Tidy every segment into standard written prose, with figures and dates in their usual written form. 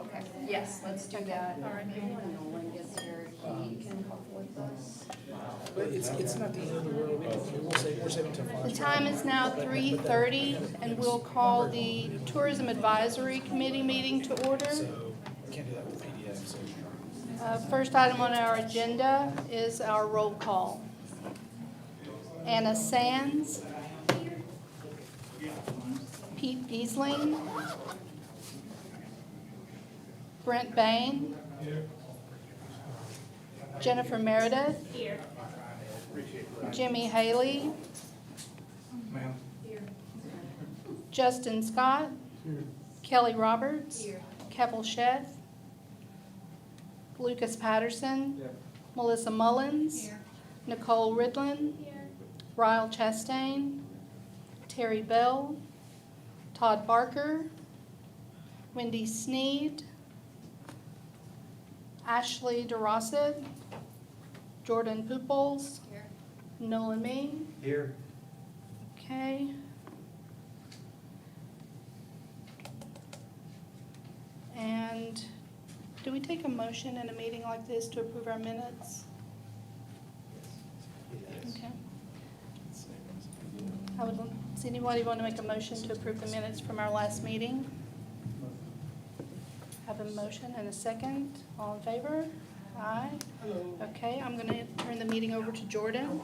Okay, yes, let's do that. All right. Maybe when Nolan gets here, he can help with us. But it's not the end of the world. We're saving till 5. The time is now 3:30, and we'll call the Tourism Advisory Committee meeting to order. So we can't do that with the PDF. So First item on our agenda is our roll call. Anna Sands. Pete Giesling. Brent Bain. Jennifer Meredith. Jimmy Haley. Justin Scott. Kelly Roberts. Keppel Sheth. Lucas Patterson. Melissa Mullins. Nicole Ridlin. Ryle Chastain. Terry Bell. Todd Barker. Wendy Sneed. Ashley DeRosset. Jordan Pooples. Nolan Mee. here. Okay. And do we take a motion in a meeting like this to approve our minutes? Okay. Does anybody want to make a motion to approve the minutes from our last meeting? Have a motion and a second. All in favor? Aye. Okay, I'm going to turn the meeting over to Jordan.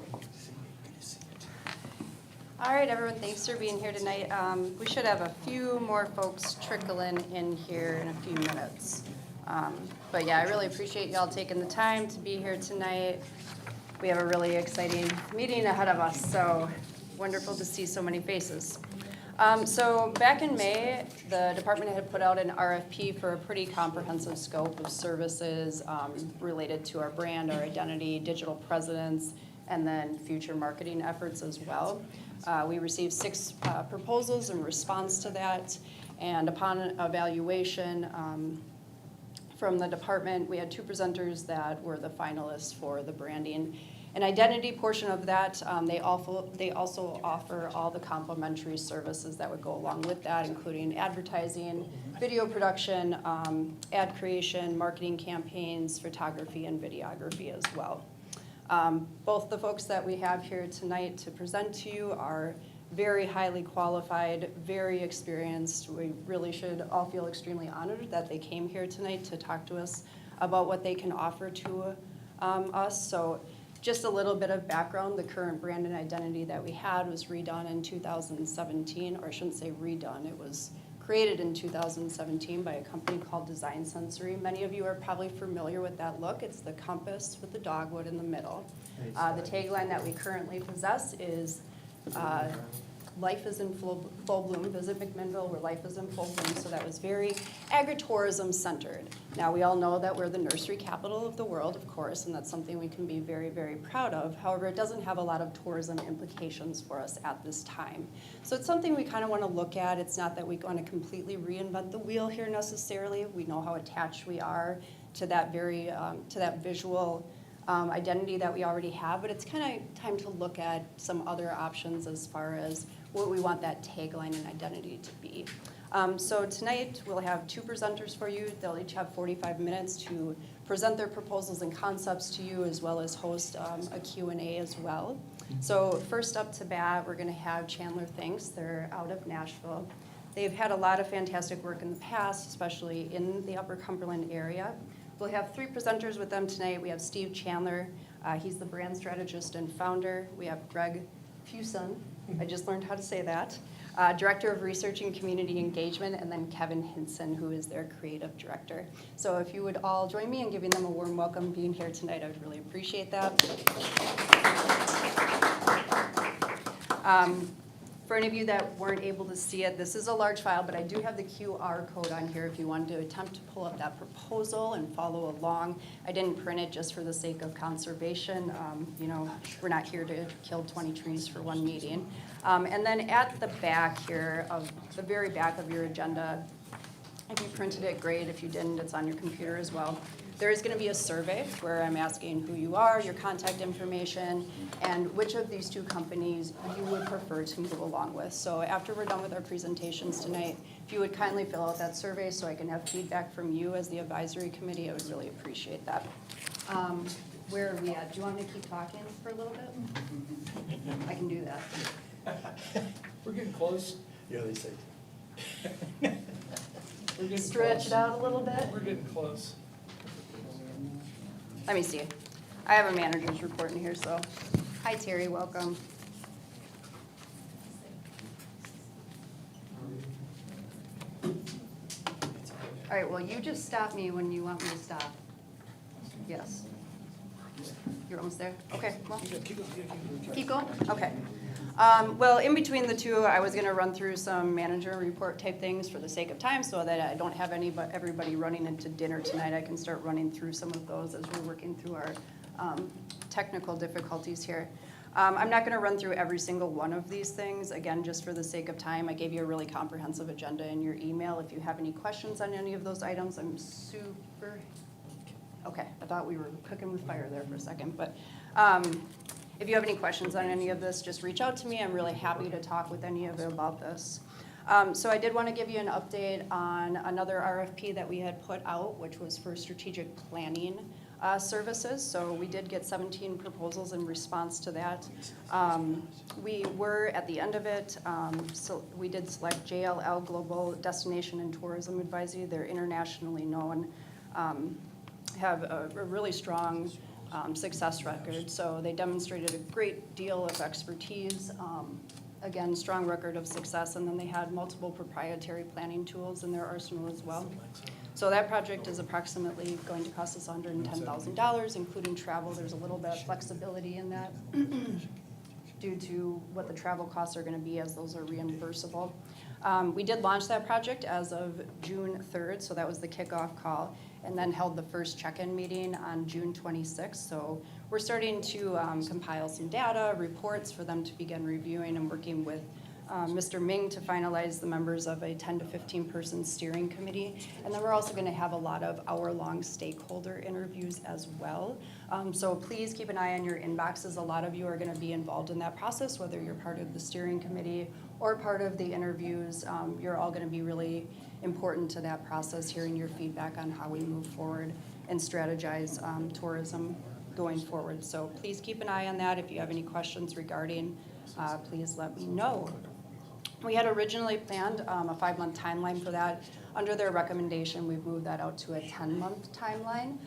All right, everyone, thanks for being here tonight. We should have a few more folks trickling in here in a few minutes. But yeah, I really appreciate y'all taking the time to be here tonight. We have a really exciting meeting ahead of us, so wonderful to see so many faces. So back in May, the department had put out an RFP for a pretty comprehensive scope of services related to our brand, our identity, digital presence, and then future marketing efforts as well. We received 6 proposals in response to that, and upon evaluation from the department, we had 2 presenters that were the finalists for the branding and identity portion of that. They also offer all the complementary services that would go along with that, including advertising, video production, ad creation, marketing campaigns, photography, and videography as well. Both the folks that we have here tonight to present to you are very highly qualified, very experienced. We really should all feel extremely honored that they came here tonight to talk to us about what they can offer to us. So just a little bit of background, the current brand and identity that we had was redone in 2017, or I shouldn't say redone, it was created in 2017 by a company called Design Sensory. Many of you are probably familiar with that look. It's the compass with the dogwood in the middle. The tagline that we currently possess is life is in full bloom. Visit McMinnville where life is in full bloom. So that was very agritourism centered. Now we all know that we're the nursery capital of the world, of course, and that's something we can be very, very proud of. However, it doesn't have a lot of tourism implications for us at this time. So it's something we kind of want to look at. It's not that we want to completely reinvent the wheel here necessarily. We know how attached we are to that to that visual identity that we already have, but it's kind of time to look at some other options as far as what we want that tagline and identity to be. So tonight we'll have 2 presenters for you. They'll each have 45 minutes to present their proposals and concepts to you, as well as host a Q&A as well. So first up to bat, we're going to have Chandler Thanks. They're out of Nashville. They've had a lot of fantastic work in the past, especially in the Upper Cumberland area. We'll have 3 presenters with them tonight. We have Steve Chandler. He's the brand strategist and founder. We have Greg Fuson. I just learned how to say that. Director of Research and Community Engagement, and then Kevin Hinson, who is their creative director. So if you would all join me in giving them a warm welcome being here tonight, I would really appreciate that. For any of you that weren't able to see it, this is a large file, but I do have the QR code on here if you wanted to attempt to pull up that proposal and follow along. I didn't print it just for the sake of conservation. We're not here to kill 20 trees for one meeting. And then at the back here, of the very back of your agenda, if you printed it, great. If you didn't, it's on your computer as well. There is going to be a survey where I'm asking who you are, your contact information, and which of these two companies you would prefer to move along with. So after we're done with our presentations tonight, if you would kindly fill out that survey so I can have feedback from you as the advisory committee, I would really appreciate that. Where are we at? Do you want me to keep talking for a little bit? I can do that. We're getting close. Yeah, they say. We're getting Stretch close. it out a little bit. We're getting close. Let me see. I have a manager's report in here, so. Hi Terry, welcome. All right, well, you just stop me when you want me to stop. Yes. You're almost there? Okay, well. Keep going? Okay. Well, in between the two, I was gonna run through some manager report type things for the sake of time so that I don't have everybody running into dinner tonight. I can start running through some of those as we're working through our technical difficulties here. I'm not gonna run through every single one of these things. Again, just for the sake of time, I gave you a really comprehensive agenda in your email. If you have any questions on any of those items, I'm super, okay, I thought we were cooking with fire there for a second, but if you have any questions on any of this, just reach out to me. I'm really happy to talk with any of you about this. So I did want to give you an update on another RFP that we had put out, which was for strategic planning services. So we did get 17 proposals in response to that. We were, at the end of it, so we did select JLL Global Destination and Tourism Advisory. They're internationally known, have a really strong success record. So they demonstrated a great deal of expertise, again, strong record of success, and then they had multiple proprietary planning tools in their arsenal as well. So that project is approximately going to cost us $110,000, including travel. There's a little bit of flexibility in that due to what the travel costs are going to be, as those are reimbursable. We did launch that project as of June 3rd, so that was the kickoff call, and then held the first check-in meeting on June 26th. So we're starting to compile some data, reports for them to begin reviewing, and working with Mr. Ming to finalize the members of a 10 to 15 person steering committee. And then we're also going to have a lot of hour-long stakeholder interviews as well. So please keep an eye on your inboxes. A lot of you are going to be involved in that process, whether you're part of the steering committee or part of the interviews. You're all going to be really important to that process, hearing your feedback on how we move forward and strategize tourism going forward. So please keep an eye on that. If you have any questions regarding, please let me know. We had originally planned a 5-month timeline for that. Under their recommendation, we've moved that out to a 10-month timeline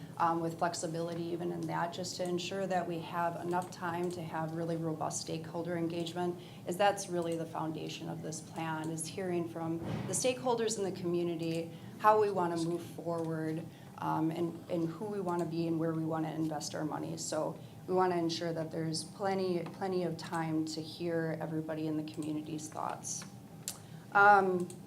with flexibility even in that, just to ensure that we have enough time to have really robust stakeholder engagement, as that's really the foundation of this plan, is hearing from the stakeholders in the community how we want to move forward and who we want to be and where we want to invest our money. So we want to ensure that there's plenty of time to hear everybody in the community's thoughts.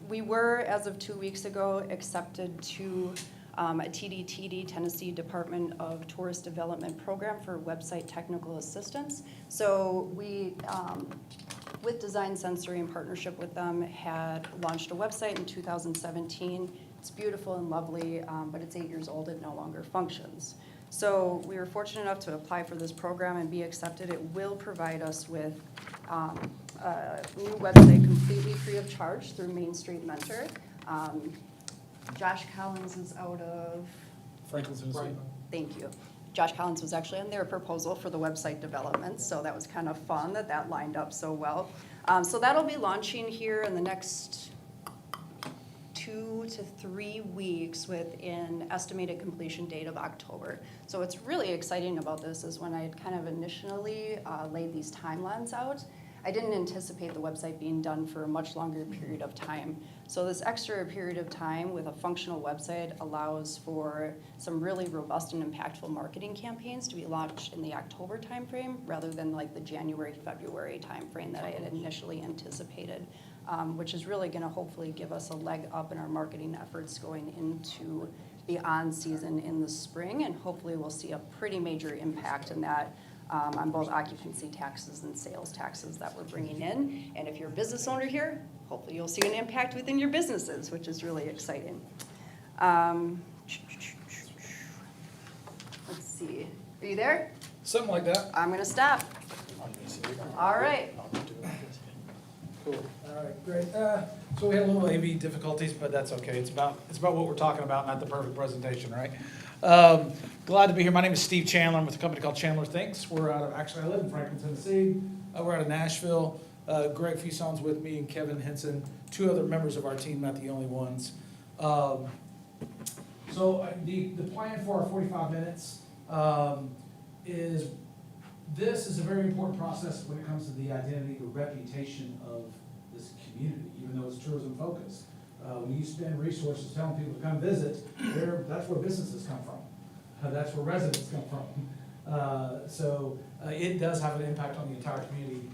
We were, as of 2 weeks ago, accepted to a TDTD, Tennessee Department of Tourist Development Program for website technical assistance. So we, with Design Sensory in partnership with them, had launched a website in 2017. It's beautiful and lovely, but it's 8 years old. It no longer functions. So we were fortunate enough to apply for this program and be accepted. It will provide us with a new website completely free of charge through Main Street Mentor. Josh Collins is out of, Franklin's Tennessee. thank you. Josh Collins was actually on their proposal for the website development, so that was kind of fun that lined up so well. So that'll be launching here in the next 2 to 3 weeks with an estimated completion date of October. So what's really exciting about this is when I had kind of initially laid these timelines out, I didn't anticipate the website being done for a much longer period of time. So this extra period of time with a functional website allows for some really robust and impactful marketing campaigns to be launched in the October timeframe rather than like the January, February timeframe that I had initially anticipated, which is really gonna hopefully give us a leg up in our marketing efforts going into the on season in the spring, and hopefully we'll see a pretty major impact in that on both occupancy taxes and sales taxes that we're bringing in. And if you're a business owner here, hopefully you'll see an impact within your businesses, which is really exciting. see. Are you there? Something like that. I'm gonna stop. All right. Cool. All right, great. So we had a little AV difficulties, but that's okay. It's about what we're talking about, not the perfect presentation, right? Glad to be here. My name is Steve Chandler. I'm with a company called Chandler Thinks. We're out of, actually, I live in Franklin, Tennessee. We're out of Nashville. Greg Fuson's with me and Kevin Henson, two other members of our team, not the only ones. So the plan for our 45 minutes is this is a very important process when it comes to the identity, the reputation of this community, even though it's tourism focused. When you spend resources telling people to come visit, that's where businesses come from. That's where residents come from. So it does have an impact on the entire community.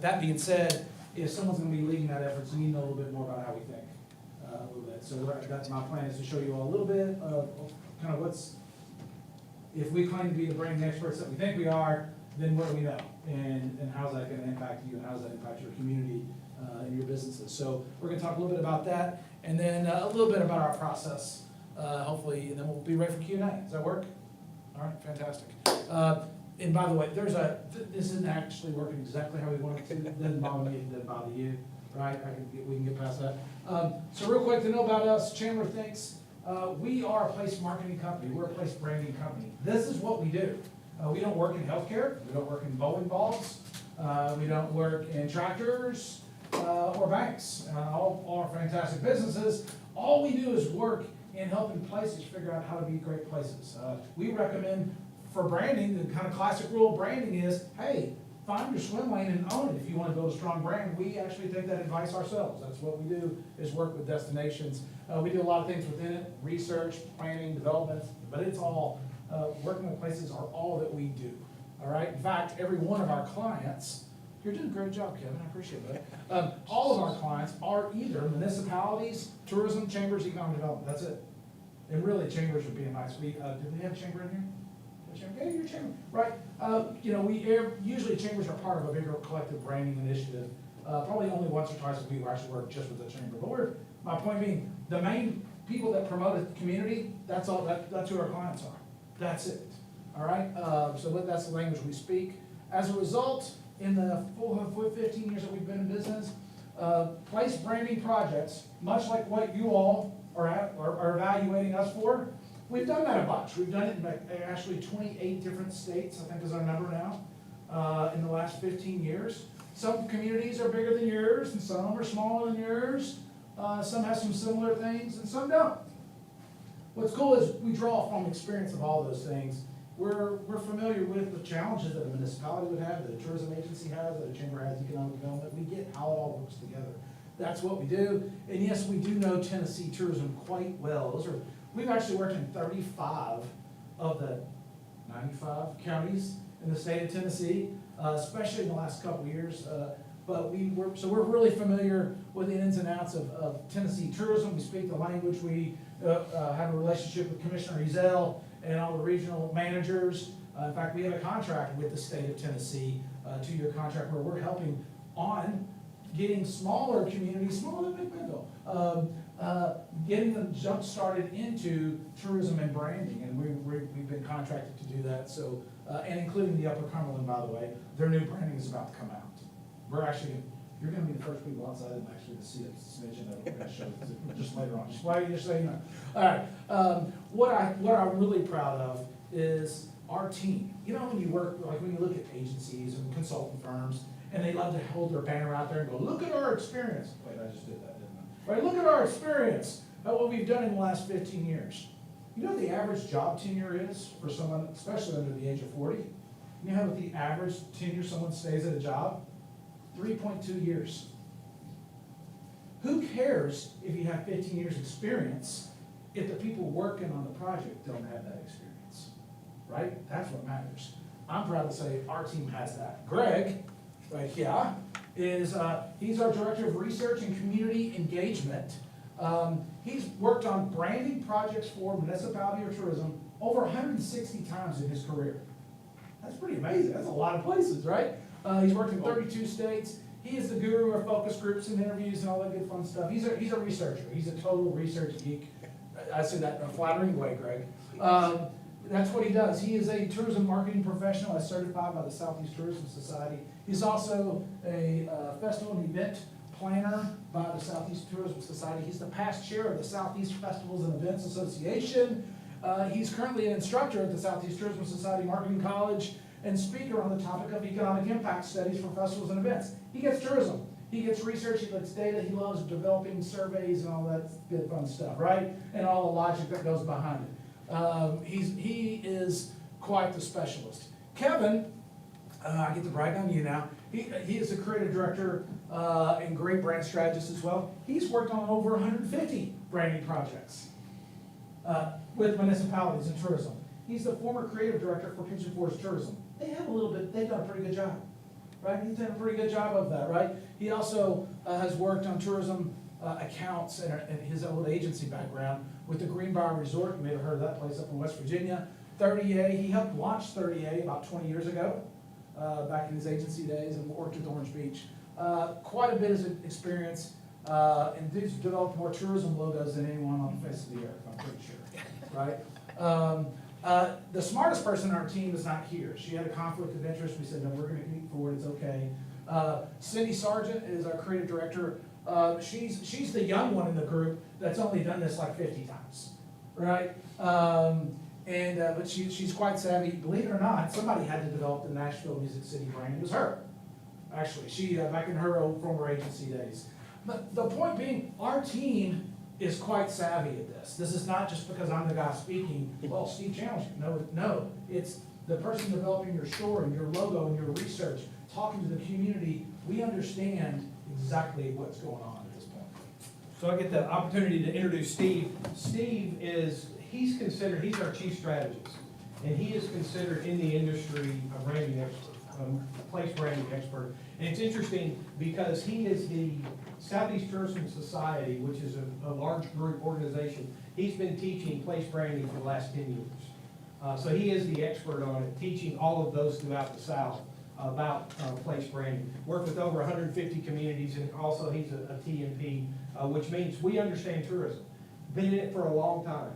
That being said, if someone's going to be leading that effort, so you need to know a little bit more about how we think. A little bit. So that's my plan, is to show you all a little bit of kind of what's, if we claim to be the branding experts that we think we are, then what do we know? And how's that going to impact you, and how does that impact your community and your businesses? So we're going to talk a little bit about that, and then a little bit about our process, hopefully, and then we'll be ready for Q&A. Does that work? All right, fantastic. And by the way, this isn't actually working exactly how we want it to. It doesn't bother me, it doesn't bother you, right? We can get past that. So real quick, to know about us, Chandler Thinks, we are a place marketing company. We're a place branding company. This is what we do. We don't work in healthcare. We don't work in bowling balls. We don't work in tractors or banks. All are fantastic businesses. All we do is work in helping places figure out how to be great places. We recommend for branding, the kind of classic rule of branding is, hey, find your swim lane and own it if you want to build a strong brand. We actually take that advice ourselves. That's what we do, is work with destinations. We do a lot of things within it, research, planning, development, but it's all, working with places are all that we do. All right. In fact, every one of our clients, you're doing a great job, Kevin. I appreciate that. All of our clients are either municipalities, tourism, chambers, economic development. That's it. And really, chambers would be a nice. Do we have a chamber in here? Yeah, your chamber, right? Usually chambers are part of a bigger collective branding initiative. Probably only once or twice a week we actually work just with the chamber. But my point being, the main people that promote a community, that's all. That's who our clients are. That's it. All right. So that's the language we speak. As a result, in the 15 years that we've been in business, place branding projects, much like what you all are evaluating us for, we've done that a bunch. We've done it in actually 28 different states, I think is our number now, in the last 15 years. Some communities are bigger than yours, and some are smaller than yours. Some have some similar things, and some don't. What's cool is we draw from experience of all those things. We're familiar with the challenges that a municipality would have, that a tourism agency has, that a chamber has, economic development. We get how it all works together. That's what we do. And yes, we do know Tennessee tourism quite well. We've actually worked in 35 of the 95 counties in the state of Tennessee, especially in the last couple of years. But we're really familiar with the ins and outs of Tennessee tourism. We speak the language. We have a relationship with Commissioner Ezell and all the regional managers. In fact, we have a contract with the state of Tennessee, a 2-year contract, where we're helping on getting smaller communities, smaller than Midville, getting them jump started into tourism and branding, and we've been contracted to do that. So, and including the Upper Cumberland, by the way, their new branding is about to come out. You're going to be the first people outside of actually to see a smidgen of it. We're going to show it just later on. Just so you know. All right. What I'm really proud of is our team. You know, when you work, like when you look at agencies and consultant firms, and they love to hold their banner out there and go, look at our experience. Wait, I just did that, didn't I? Right, look at our experience, at what we've done in the last 15 years. You know what the average job tenure is for someone, especially under the age of 40? You know what the average tenure someone stays at a job? 3.2 years. Who cares if you have 15 years experience if the people working on the project don't have that experience, right? That's what matters. I'm proud to say our team has that. Greg, right here, he's our Director of Research and Community Engagement. He's worked on branding projects for municipality or tourism over 160 times in his career. That's pretty amazing. That's a lot of places, right? He's worked in 32 states. He is the guru of focus groups and interviews and all that good fun stuff. He's a researcher. He's a total research geek. I say that in a flattering way, Greg. That's what he does. He is a tourism marketing professional as certified by the Southeast Tourism Society. He's also a festival and event planner by the Southeast Tourism Society. He's the past chair of the Southeast Festivals and Events Association. He's currently an instructor at the Southeast Tourism Society Marketing College and speaker on the topic of economic impact studies for festivals and events. He gets tourism. He gets research, he gets data, he loves developing surveys and all that good fun stuff, right? And all the logic that goes behind it. He is quite the specialist. Kevin, I get to brag on you now. He is a creative director and great brand strategist as well. He's worked on over 150 branding projects with municipalities and tourism. He's the former creative director for Pigeon Forge Tourism. They've done a pretty good job, right? He's done a pretty good job of that, right? He also has worked on tourism accounts and his old agency background with the Greenbrier Resort. You may have heard of that place up in West Virginia. 30A, he helped launch 30A about 20 years ago, back in his agency days, and worked with Orange Beach. Quite a bit of experience, and dude's developed more tourism logos than anyone on the face of the earth, I'm pretty sure, right? The smartest person on our team is not here. She had a conflict of interest. We said, no, we're gonna meet forward, it's okay. Cindy Sargent is our creative director. She's the young one in the group that's only done this like 50 times, right? But she's quite savvy. Believe it or not, somebody had to develop the Nashville Music City brand. It was her, actually. She, back in her old former agency days. But the point being, our team is quite savvy at this. This is not just because I'm the guy speaking, well, Steve challenged you. No, it's the person developing your story, your logo, and your research, talking to the community. We understand exactly what's going on at this point. So I get the opportunity to introduce Steve. Steve he's our chief strategist, and he is considered in the industry a branding expert, a place branding expert. And it's interesting because he is the Southeast Tourism Society, which is a large group organization. He's been teaching place branding for the last 10 years. So he is the expert on it, teaching all of those throughout the South about place branding. Worked with over 150 communities, and also he's a TMP, which means we understand tourism. Been in it for a long time.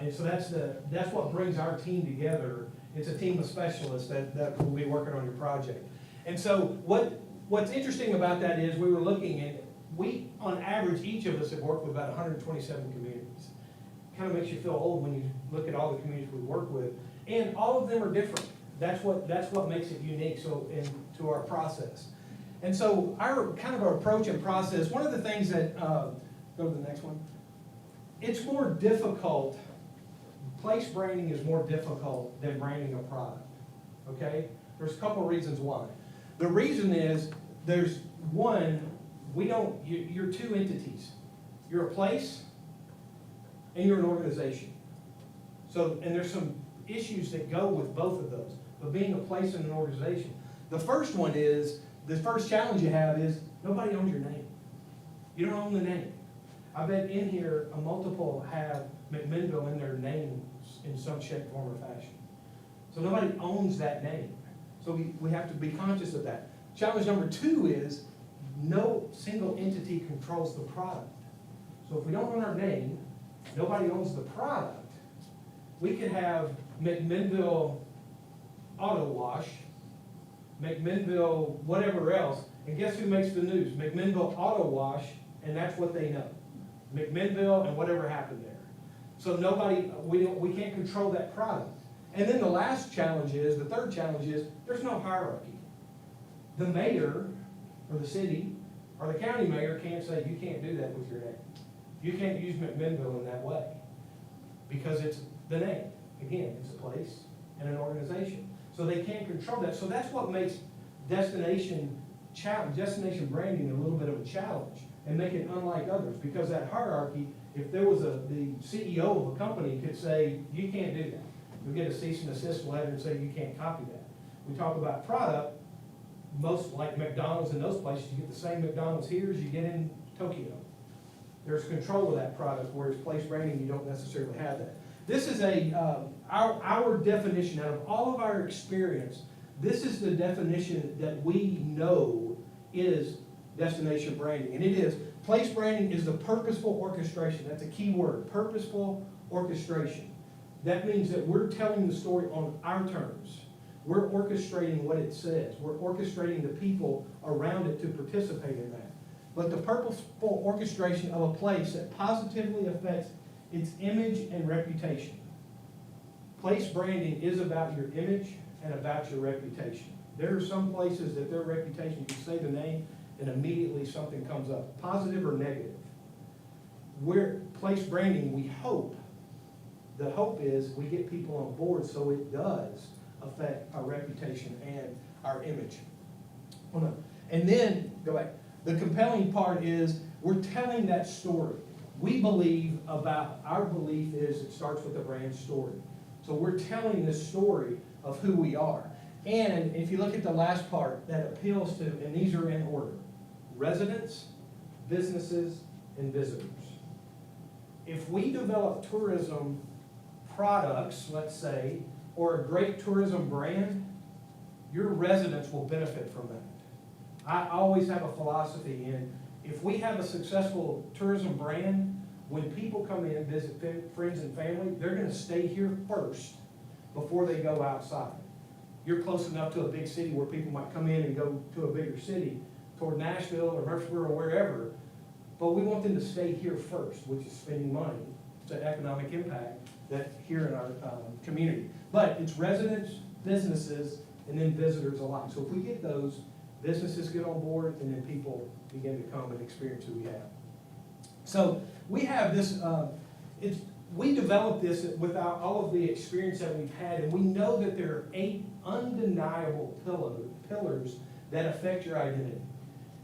And so that's what brings our team together. It's a team of specialists that will be working on your project. And so what's interesting about that is we were looking at, on average, each of us have worked with about 127 communities. Kind of makes you feel old when you look at all the communities we work with. And all of them are different. That's what makes it unique to our process. And so our approach and process, one of the things that, go to the next one. It's more difficult, place branding is more difficult than branding a product, okay? There's a couple of reasons why. The reason is, there's one, you're two entities. You're a place and you're an organization. So, and there's some issues that go with both of those, but being a place and an organization. The first one is, the first challenge you have is, nobody owns your name. You don't own the name. I bet in here, a multiple have McMinnville in their names in some shape, form, or fashion. So nobody owns that name. So we have to be conscious of that. Challenge number two is, no single entity controls the product. So if we don't own our name, nobody owns the product, we could have McMinnville Auto Wash, McMinnville whatever else, and guess who makes the news? McMinnville Auto Wash, and that's what they know. McMinnville and whatever happened there. So we can't control that product. And then the last challenge is, the third challenge is, there's no hierarchy. The mayor, or the city, or the county mayor can't say, you can't do that with your name. You can't use McMinnville in that way. Because it's the name. Again, it's a place and an organization. So they can't control that. So that's what makes destination branding a little bit of a challenge, and make it unlike others. Because that hierarchy, if there was the CEO of a company could say, you can't do that. You'll get a cease and desist letter and say, you can't copy that. We talk about product, most like McDonald's and those places, you get the same McDonald's here as you get in Tokyo. There's control of that product, whereas place branding, you don't necessarily have that. This is our definition, out of all of our experience, this is the definition that we know is destination branding. And it is, place branding is the purposeful orchestration. That's a key word, purposeful orchestration. That means that we're telling the story on our terms. We're orchestrating what it says. We're orchestrating the people around it to participate in that. But the purposeful orchestration of a place that positively affects its image and reputation. Place branding is about your image and about your reputation. There are some places that their reputation, you say the name, and immediately something comes up, positive or negative. Where place branding, we hope, the hope is we get people on board so it does affect our reputation and our image. Hold on. And then, go back. The compelling part is we're telling that story. We believe our belief is it starts with a brand story. So we're telling the story of who we are. And if you look at the last part, that appeals to, and these are in order, residents, businesses, and visitors. If we develop tourism products, let's say, or a great tourism brand, your residents will benefit from that. I always have a philosophy in, if we have a successful tourism brand, when people come in, visit friends and family, they're gonna stay here first before they go outside. You're close enough to a big city where people might come in and go to a bigger city, toward Nashville or Murfreesboro or wherever, but we want them to stay here first, which is spending money. It's an economic impact that here in our community. But it's residents, businesses, and then visitors alike. So if we get those, businesses get on board, and then people begin to come and experience who we have. So we have this, we developed this without all of the experience that we've had, and we know that there are 8 undeniable pillars that affect your identity.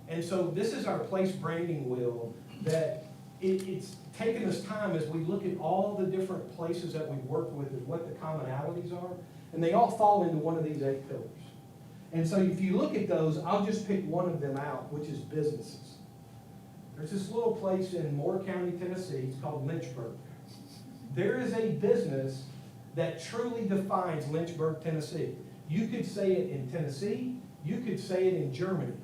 And so this is our place branding wheel that it's taken us time as we look at all the different places that we've worked with and what the commonalities are, and they all fall into one of these 8 pillars. And so if you look at those, I'll just pick one of them out, which is businesses. There's this little place in Moore County, Tennessee, it's called Lynchburg. There is a business that truly defines Lynchburg, Tennessee. You could say it in Tennessee, you could say it in Germany.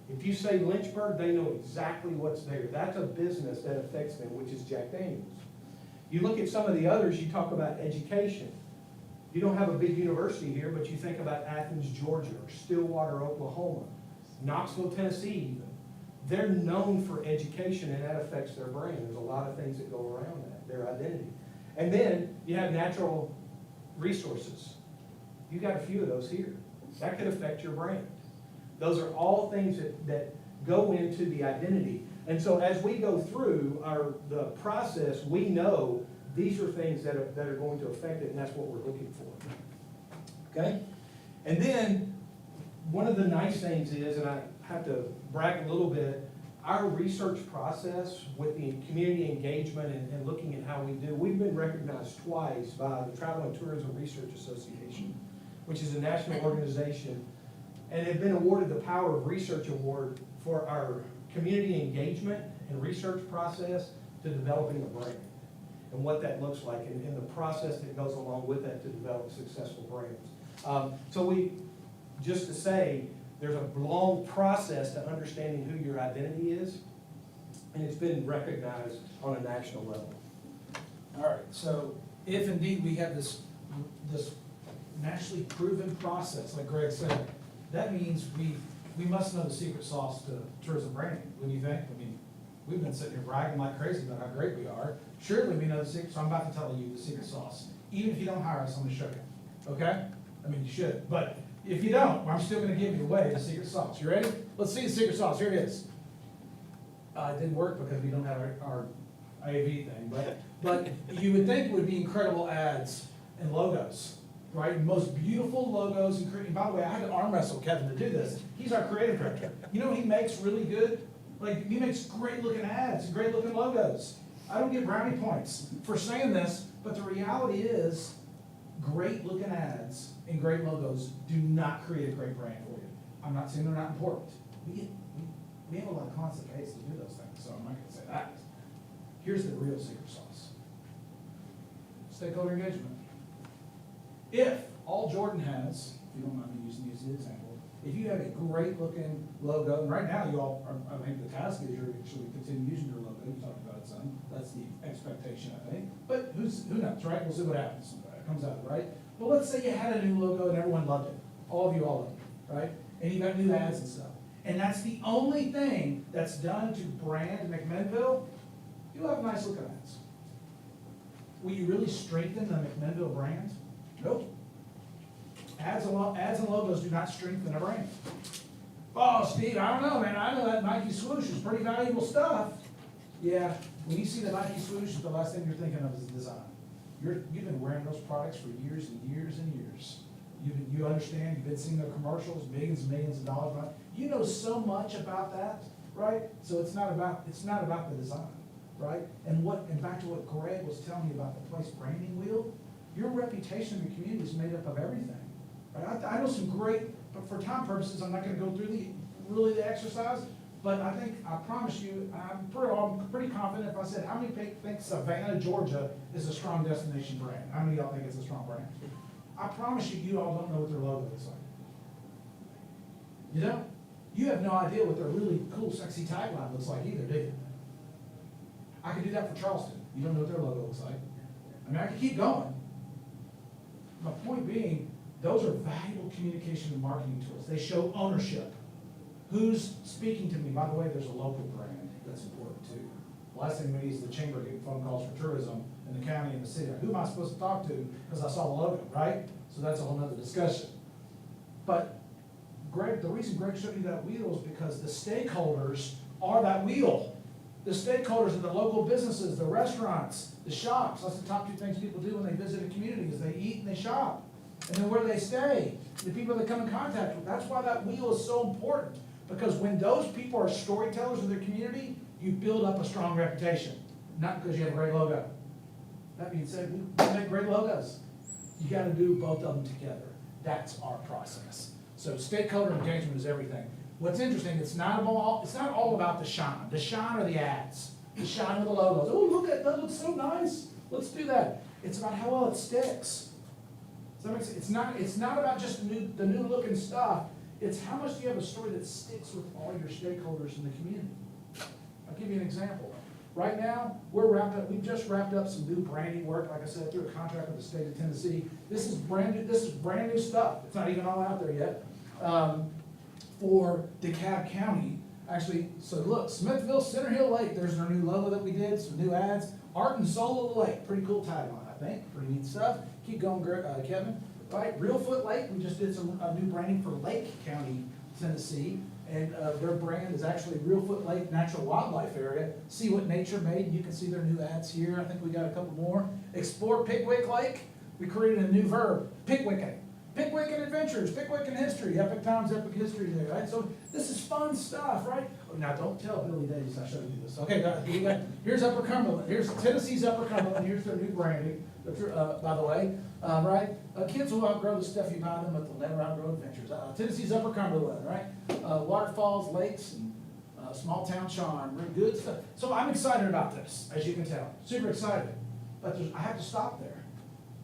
If you say Lynchburg, they know exactly what's there. That's a business that affects them, which is Jack Daniels. You look at some of the others, you talk about education. You don't have a big university here, but you think about Athens, Georgia, or Stillwater, Oklahoma, Knoxville, Tennessee even. They're known for education, and that affects their brand. There's a lot of things that go around that, their identity. And then you have natural resources. You got a few of those here. That could affect your brand. Those are all things that go into the identity. And so as we go through the process, we know these are things that are going to affect it, and that's what we're looking for. Okay? And then one of the nice things is, and I have to brag a little bit, our research process with the community engagement and looking at how we do, we've been recognized twice by the Travel and Tourism Research Association, which is a national organization, and have been awarded the Power of Research Award for our community engagement and research process to developing a brand and what that looks like and the process that goes along with that to develop successful brands. Just to say, there's a long process to understanding who your identity is, and it's been recognized on a national level. All right, so if indeed we have this nationally proven process, like Greg said, that means we must know the secret sauce to tourism branding, wouldn't you think? I mean, we've been sitting here bragging like crazy about how great we are. Surely we know the secret, so I'm about to tell you the secret sauce. Even if you don't hire us, I'm gonna show you, okay? I mean, you should, but if you don't, I'm still gonna give you away the secret sauce. You ready? Let's see the secret sauce, here it is. It didn't work because we don't have our AV thing, but you would think it would be incredible ads and logos, right? Most beautiful logos and by the way, I had to arm wrestle Kevin to do this. He's our creative director. You know what he makes really good? Like, he makes great looking ads and great looking logos. I don't get brownie points for saying this, but the reality is great looking ads and great logos do not create a great brand for you. I'm not saying they're not important. We have a lot of constant ways to do those things, so I'm not gonna say that. Here's the real secret sauce. Stakeholder engagement. If all Jordan has, if you don't mind me using you as an example, If you have a great looking logo, and right now you all, I think the task is you're actually continue using your logo, you talked about it some, that's the expectation, I think. But who knows, right? We'll see what happens, it comes out, right? But let's say you had a new logo and everyone loved it, all of you all loved it, right? And you got new ads and stuff. And that's the only thing that's done to brand McMinnville, you'll have nice looking ads. Will you really strengthen the McMinnville brand? Nope. Ads and logos do not strengthen a brand. Oh, Steve, I don't know, man. I know that Nike swoosh is pretty valuable stuff. Yeah, when you see the Nike swoosh, the last thing you're thinking of is the design. You've been wearing those products for years and years and years. You understand, you've been seeing their commercials, millions and millions of dollars. You know so much about that, right? So it's not about the design, right? And back to what Greg was telling you about the place branding wheel, your reputation in the community is made up of everything. Right? I know some great, but for time purposes, I'm not gonna go through the exercise, but I promise you, I'm pretty confident if I said, how many think Savannah, Georgia is a strong destination brand? How many of y'all think it's a strong brand? I promise you, you all don't know what their logo looks like. You don't? You have no idea what their really cool, sexy tagline looks like either, do you? I could do that for Charleston. You don't know what their logo looks like. I mean, I could keep going. My point being, those are valuable communication and marketing tools. They show ownership. Who's speaking to me? By the way, there's a local brand that's important too. The last thing we need is the chamber getting phone calls for tourism in the county and the city. Who am I supposed to talk to? Because I saw the logo, right? So that's a whole nother discussion. But Greg, the reason Greg showed you that wheel is because the stakeholders are that wheel. The stakeholders are the local businesses, the restaurants, the shops. That's the top two things people do when they visit a community is they eat and they shop. And then where they stay, the people they come in contact with. That's why that wheel is so important. Because when those people are storytellers of their community, you build up a strong reputation. Not because you have a great logo. That being said, we make great logos. You gotta do both of them together. That's our process. So stakeholder engagement is everything. What's interesting, it's not all about the shine. The shine are the ads. The shine are the logos. Oh, look at that, looks so nice. Let's do that. It's about how well it sticks. Does that make sense? It's not about just the new looking stuff. It's how much do you have a story that sticks with all your stakeholders in the community. I'll give you an example. Right now, we've just wrapped up some new branding work, like I said, through a contract with the state of Tennessee. This is brand new stuff. It's not even all out there yet. For DeKalb County, actually, so look, Smithville, Center Hill Lake, there's our new logo that we did, some new ads. Art and Soul of the Lake, pretty cool tagline, I think, pretty neat stuff. Keep going, Kevin. Right, Reelfoot Lake, we just did some new branding for Lake County, Tennessee. And their brand is actually Reelfoot Lake Natural Wildlife Area. See what nature made. You can see their new ads here. I think we got a couple more. Explore Pickwick Lake. We created a new verb, pickwicking. Pickwicking adventures, pickwicking history, epic times, epic history there, right? So this is fun stuff, right? Oh, now don't tell Billy Davies I showed you this. Okay, here's Upper Cumberland. Here's Tennessee's Upper Cumberland. Here's their new branding, by the way, right? Kids will outgrow the stuff you buy them, but they'll never outgrow adventures. Tennessee's Upper Cumberland, right? Waterfalls, lakes, and small town charm, really good stuff. So I'm excited about this, as you can tell. Super excited. But I have to stop there.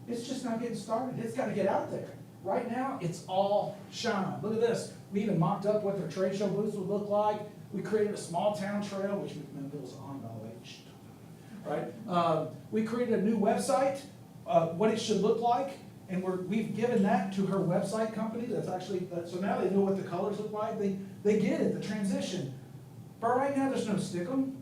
It's just not getting started. It's got to get out there. Right now, it's all shine. Look at this. We even mocked up what their trade show booths would look like. We created a small town trail, which McMinnville's on, by the way. Right? We created a new website, what it should look like, and we've given that to her website company. So now they know what the colors look like. They get it, the transition. But right now, there's no stickum.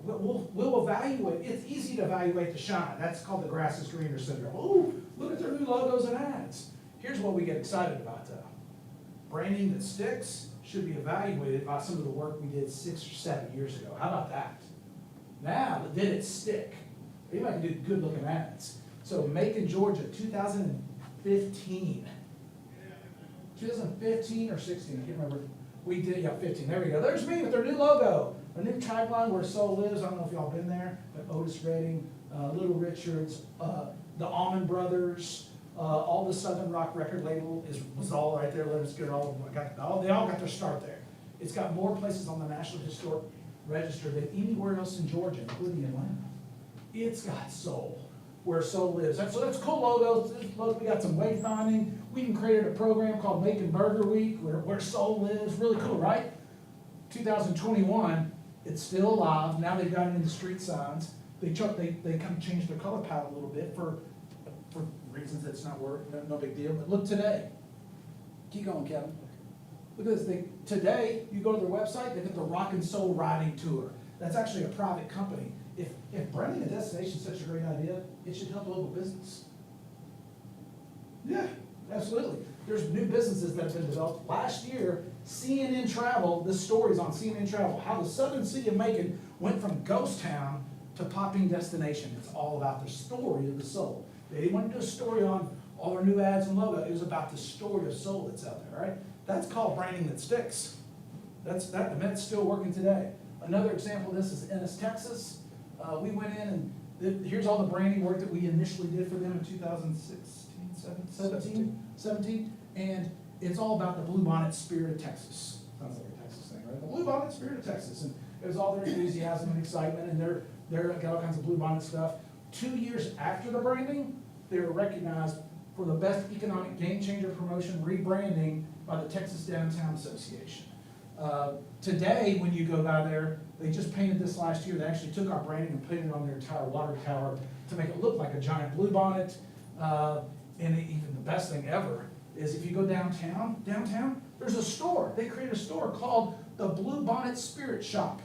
We'll evaluate. It's easy to evaluate the shine. That's called the grass is greener syndrome. Oh, look at their new logos and ads. Here's what we get excited about though. Branding that sticks should be evaluated by some of the work we did 6 or 7 years ago. How about that? Now, did it stick? Anybody can do good looking ads. So Macon, Georgia, 2015. 2015 or 16, I can't remember. We did, 15, there we go. There's me with their new logo. A new tagline, Where Soul Lives. I don't know if y'all been there, but Otis Redding, Little Richards, the Allman Brothers, all the Southern Rock record label was all right there. Let us get they all got their start there. It's got more places on the National Historic Register than anywhere else in Georgia, including Atlanta. It's got soul. where soul lives. So that's cool logos. Look, we got some wayfinding. We even created a program called Making Burger Week, where soul lives. Really cool, right? 2021, it's still alive. Now they've got it in the street signs. They kind of changed their color palette a little bit for reasons that's not no big deal. But look today. Keep going, Kevin. Look at this. Today, you go to their website, they've got the Rock and Soul Riding Tour. That's actually a private company. If branding a destination is such a great idea, it should help local business. Yeah, absolutely. There's new businesses that have been developed. Last year, CNN Travel, this story's on CNN Travel, how the southern city of Macon went from ghost town to popping destination. It's all about the story of the soul. They didn't want to do a story on all our new ads and logo. It was about the story of soul that's out there, right? That's called branding that sticks. That's still working today. Another example of this is Ennis, Texas. We went in and here's all the branding work that we initially did for them in 17, and it's all about the Bluebonnet Spirit of Texas. Sounds like a Texas thing, right? The Bluebonnet Spirit of Texas, and it was all their enthusiasm and excitement, and they're got all kinds of Bluebonnet stuff. 2 years after the branding, they were recognized for the best economic game changer promotion rebranding by the Texas Downtown Association. Today, when you go by there, they just painted this last year. They actually took our branding and put it on their entire water tower to make it look like a giant bluebonnet. And even the best thing ever is if you go downtown, there's a store. They created a store called the Bluebonnet Spirit Shop.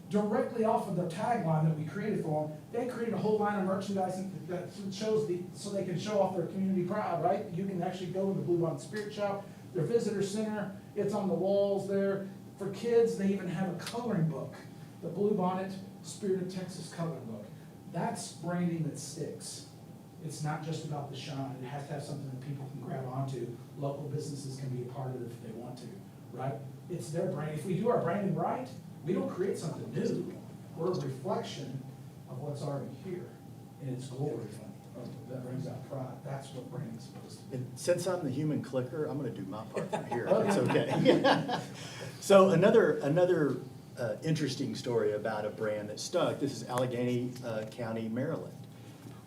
Directly off of the tagline that we created for them, they created a whole line of merchandising that shows so they can show off their community pride, right? You can actually go in the Bluebonnet Spirit Shop, their visitor center, it's on the walls there. For kids, they even have a coloring book, the Bluebonnet Spirit of Texas coloring book. That's branding that sticks. It's not just about the shine. It has to have something that people can grab onto. Local businesses can be a part of it if they want to, right? It's their brand. If we do our branding right, we don't create something new. We're a reflection of what's already here, and it's glory that brings out pride. That's what branding's supposed to be. And since I'm the human clicker, I'm going to do my part from here, if it's okay. So another interesting story about a brand that stuck. This is Allegheny County, Maryland.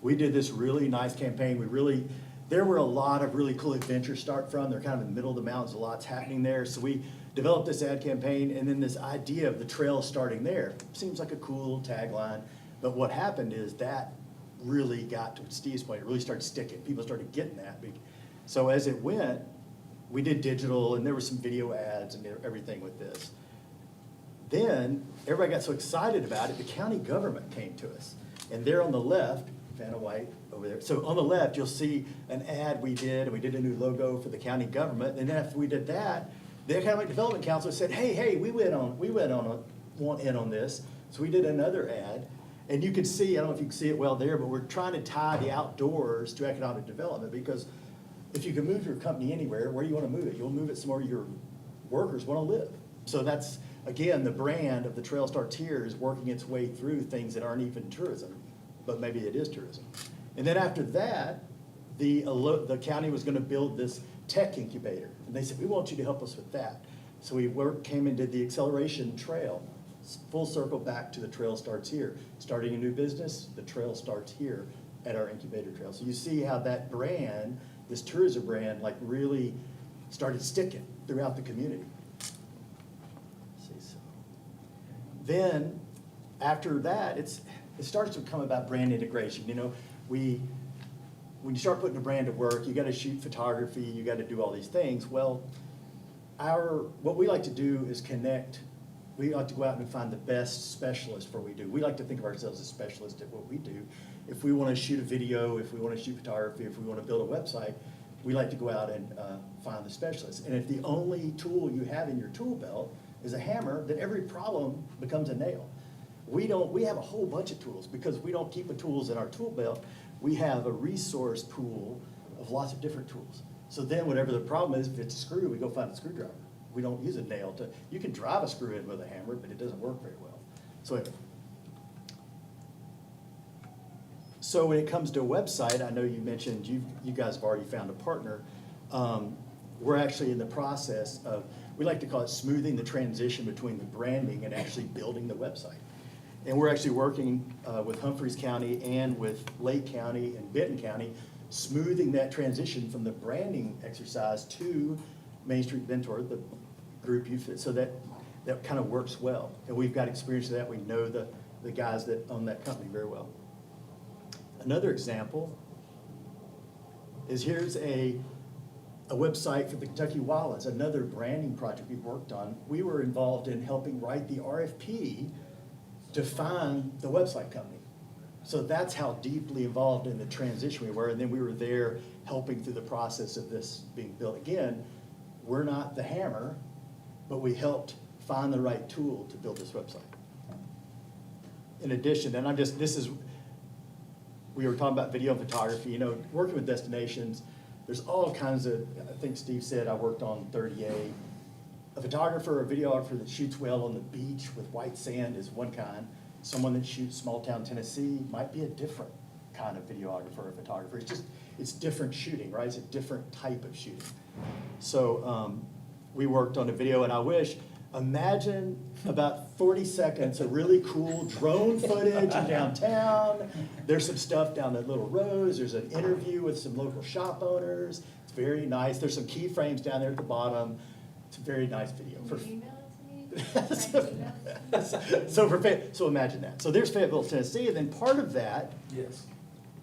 We did this really nice campaign. There were a lot of really cool adventures start from. They're kind of in the middle of the mountains. A lot's happening there. So we developed this ad campaign, and then this idea of the trail starting there. Seems like a cool tagline, but what happened is that really got to Steve's point. It really started sticking. People started getting that. So as it went, we did digital, and there were some video ads and everything with this. Then everybody got so excited about it, the county government came to us, and there on the left, Vanna White over there. So on the left, you'll see an ad we did, and we did a new logo for the county government. And then after we did that, the Economic Development Council said, hey, we went in on this. So we did another ad. And you can see, I don't know if you can see it well there, but we're trying to tie the outdoors to economic development, because if you can move your company anywhere, where do you want to move it? You'll move it somewhere your workers want to live. So that's, again, the brand of the Trail Starts Here is working its way through things that aren't even tourism, but maybe it is tourism. And then after that, the county was going to build this tech incubator. And they said, we want you to help us with that. So we came and did the acceleration trail, full circle back to the Trail Starts Here. Starting a new business, the trail starts here at our incubator trail. So you see how that brand, this tourism brand, like really started sticking throughout the community. Then after that, it starts to become about brand integration. You know, when you start putting a brand to work, you got to shoot photography, you got to do all these things. Well, what we like to do is connect. We like to go out and find the best specialists for what we do. We like to think of ourselves as specialists at what we do. If we want to shoot a video, if we want to shoot photography, if we want to build a website, we like to go out and find the specialists. And if the only tool you have in your tool belt is a hammer, then every problem becomes a nail. We have a whole bunch of tools because we don't keep the tools in our tool belt. We have a resource pool of lots of different tools. So then whatever the problem is, if it's a screw, we go find a screwdriver. We don't use a nail you can drive a screw in with a hammer, but it doesn't work very well. So when it comes to a website, I know you mentioned you guys have already found a partner. We're actually in the process of, we like to call it smoothing the transition between the branding and actually building the website. And we're actually working with Humphreys County and with Lake County and Benton County, smoothing that transition from the branding exercise to Main Street Ventura, the group you fit, so that kind of works well. And we've got experience with that. We know the guys that own that company very well. Another example is here's a website for the Kentucky Wildlands, another branding project we've worked on. We were involved in helping write the RFP to find the website company. So that's how deeply involved in the transition we were, and then we were there helping through the process of this being built. Again, we're not the hammer, but we helped find the right tool to build this website. In addition, and we were talking about video and photography, you know, working with destinations, there's all kinds of, I think Steve said I worked on 30A. A photographer or videographer that shoots well on the beach with white sand is one kind. Someone that shoots small town Tennessee might be a different kind of videographer or photographer. It's different shooting, right? It's a different type of shooting. So we worked on a video, and imagine about 40 seconds of really cool drone footage in downtown. There's some stuff down the little roads. There's an interview with some local shop owners. It's very nice. There's some keyframes down there at the bottom. It's a very nice video. Can you email it to me? So imagine that. So there's Fayetteville, Tennessee, and then part of that, Yes.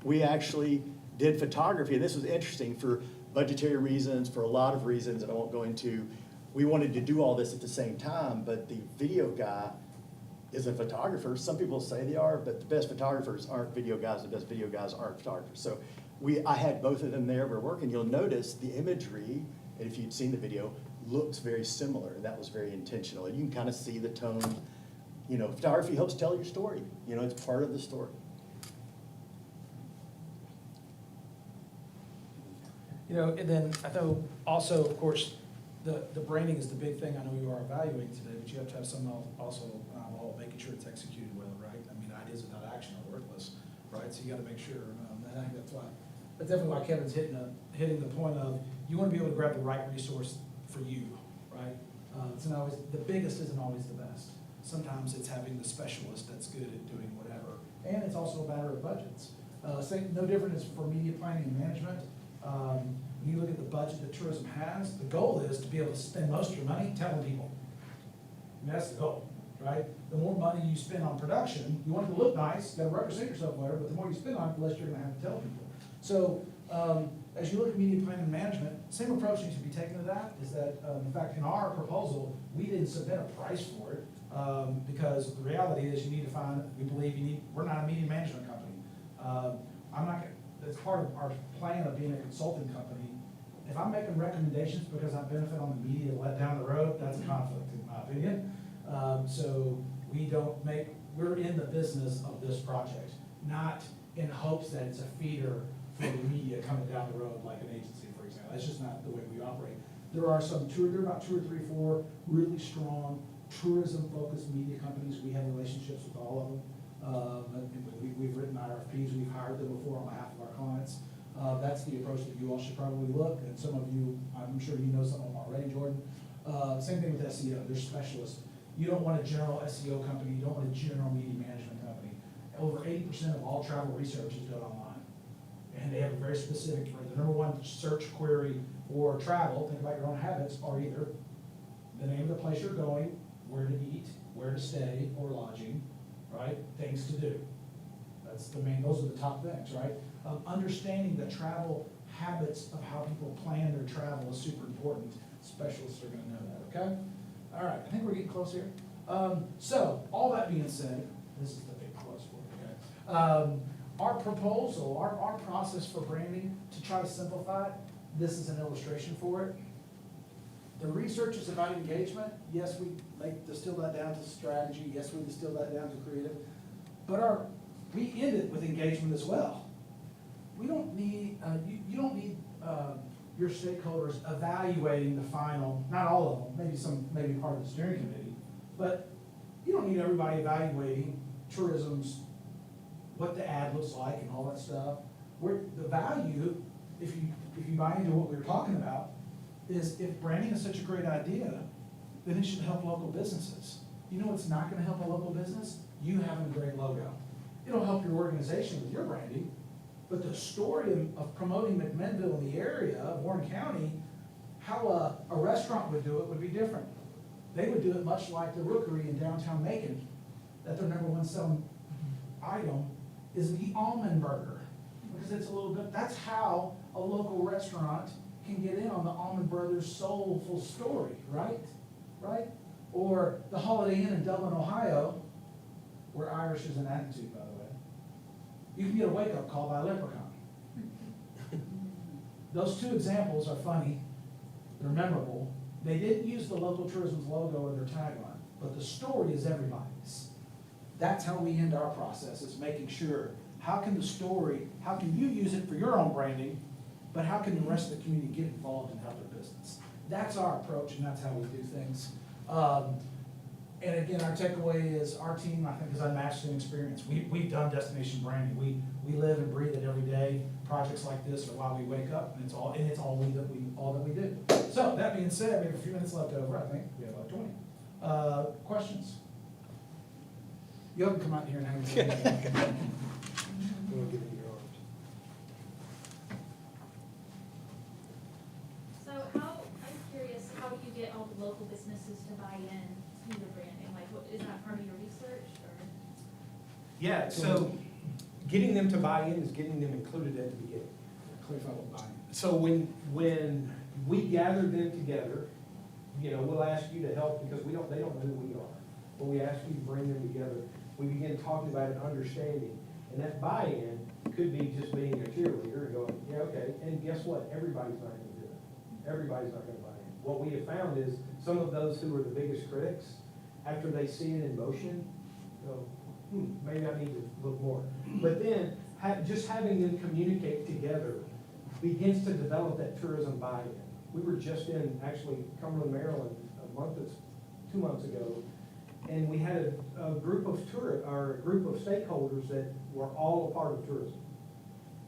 we actually did photography, and this was interesting for budgetary reasons, for a lot of reasons, and I won't go into. We wanted to do all this at the same time, but the video guy is a photographer. Some people say they are, but the best photographers aren't video guys. The best video guys aren't photographers. So I had both of them there. We're working. You'll notice the imagery, and if you'd seen the video, looks very similar, and that was very intentional. And you can kind of see the tone. You know, photography helps tell your story. You know, it's part of the story. You know, and then I know also, of course, the branding is the big thing I know you are evaluating today, but you have to have some also making sure it's executed well, right? I mean, ideas without action are worthless, right? So you got to make sure, and I think that's definitely why Kevin's hitting the point of you want to be able to grab the right resource for you, right? It's not always, the biggest isn't always the best. Sometimes it's having the specialist that's good at doing whatever, and it's also a matter of budgets. No different as for media planning and management. When you look at the budget that tourism has, the goal is to be able to spend most of your money telling people. And that's the goal, right? The more money you spend on production, you want it to look nice, you gotta represent yourself better, but the more you spend on it, the less you're gonna have to tell people. So, as you look at media planning and management, same approach needs to be taken to that, is that, in fact, in our proposal, we didn't submit a price for it, because the reality is we're not a media management company. It's part of our plan of being a consulting company. If I'm making recommendations because I benefit on the media let down the road, that's a conflict in my opinion. So we're in the business of this project, not in hopes that it's a feeder for the media coming down the road like an agency, for example. That's just not the way we operate. There are about 2 or 3, 4 really strong tourism-focused media companies. We have relationships with all of them. We've written RFPs, we've hired them before on behalf of our clients. That's the approach that you all should probably look, and some of you, I'm sure you know some of them already, Jordan. Same thing with SEO, they're specialists. You don't want a general SEO company, you don't want a general media management company. Over 80% of all travel research is done online. And they have a very specific, for the number one search query for travel, think about your own habits, are either the name of the place you're going, where to eat, where to stay, or lodging, right? Things to do. Those are the top things, right? Understanding the travel habits of how people plan their travel is super important. Specialists are gonna know that, okay? All right, I think we're getting close here. So, all that being said, this is the big close for you, okay? Our proposal, our process for branding, to try to simplify it, this is an illustration for it. The research is about engagement. Yes, we distill that down to strategy. Yes, we distill that down to creative. But we end it with engagement as well. We don't need, you don't need your stakeholders evaluating the final, not all of them, maybe part of the steering committee, but you don't need everybody evaluating tourism's, what the ad looks like and all that stuff. The value, if you buy into what we were talking about, is if branding is such a great idea, then it should help local businesses. You know what's not gonna help a local business? You having a great logo. It'll help your organization with your branding, but the story of promoting McMinnville in the area of Warren County, how a restaurant would do it would be different. They would do it much like the Rookery in downtown Macon, that their number one selling item is the almond burger. Because it's a little bit, that's how a local restaurant can get in on the Almond Brothers soulful story, right? Right? Or the Holiday Inn in Dublin, Ohio, where Irish is an attitude, by the way. You can get a wake-up call by a leprechaun. Those two examples are funny, they're memorable. They didn't use the local tourism's logo or their tagline, but the story is everybody's. That's how we end our process, is making sure, how can the story, how can you use it for your own branding, but how can the rest of the community get involved and help their business? That's our approach, and that's how we do things. And again, our takeaway is our team, I think, is unmatched in experience. We've done destination branding. We live and breathe it every day. Projects like this are why we wake up, and it's all that we do. So that being said, we have a few minutes left over. I think we have about 20. Questions? You can come out here and hang with me. We'll get in your arms. So I'm curious, how do you get all the local businesses to buy in to your branding? Like, is that part of your research, or? Yeah, so getting them to buy in is getting them included at the beginning. Clarify what buying. So when we gather them together, you know, we'll ask you to help because they don't know who we are. But we ask you to bring them together. We begin talking about it, understanding. And that buy-in could be just being a cheerleader and going, yeah, okay. And guess what? Everybody's not gonna do it. Everybody's not gonna buy in. What we have found is some of those who are the biggest critics, after they see it in motion, go, maybe I need to look more. But then, just having them communicate together begins to develop that tourism buy-in. We were just in, actually, Cumberland, Maryland, 2 months ago, and we had a group of stakeholders that were all a part of tourism.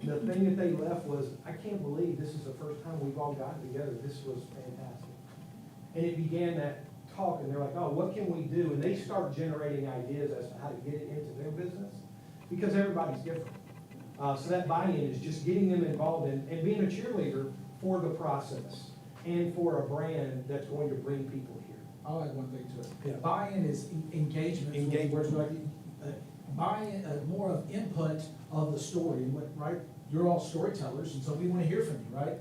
The thing that they left was, I can't believe this is the first time we've all gotten together. This was fantastic. And it began that talk, and they're like, oh, what can we do? And they start generating ideas as to how to get it into their business, because everybody's different. So that buy-in is just getting them involved in, and being a cheerleader for the process and for a brand that's going to bring people here. I'll add one thing to it. Yeah. Buy-in is engagement. Engagement. Buy-in, more of input of the story, and what, right? You're all storytellers, and so we want to hear from you, right?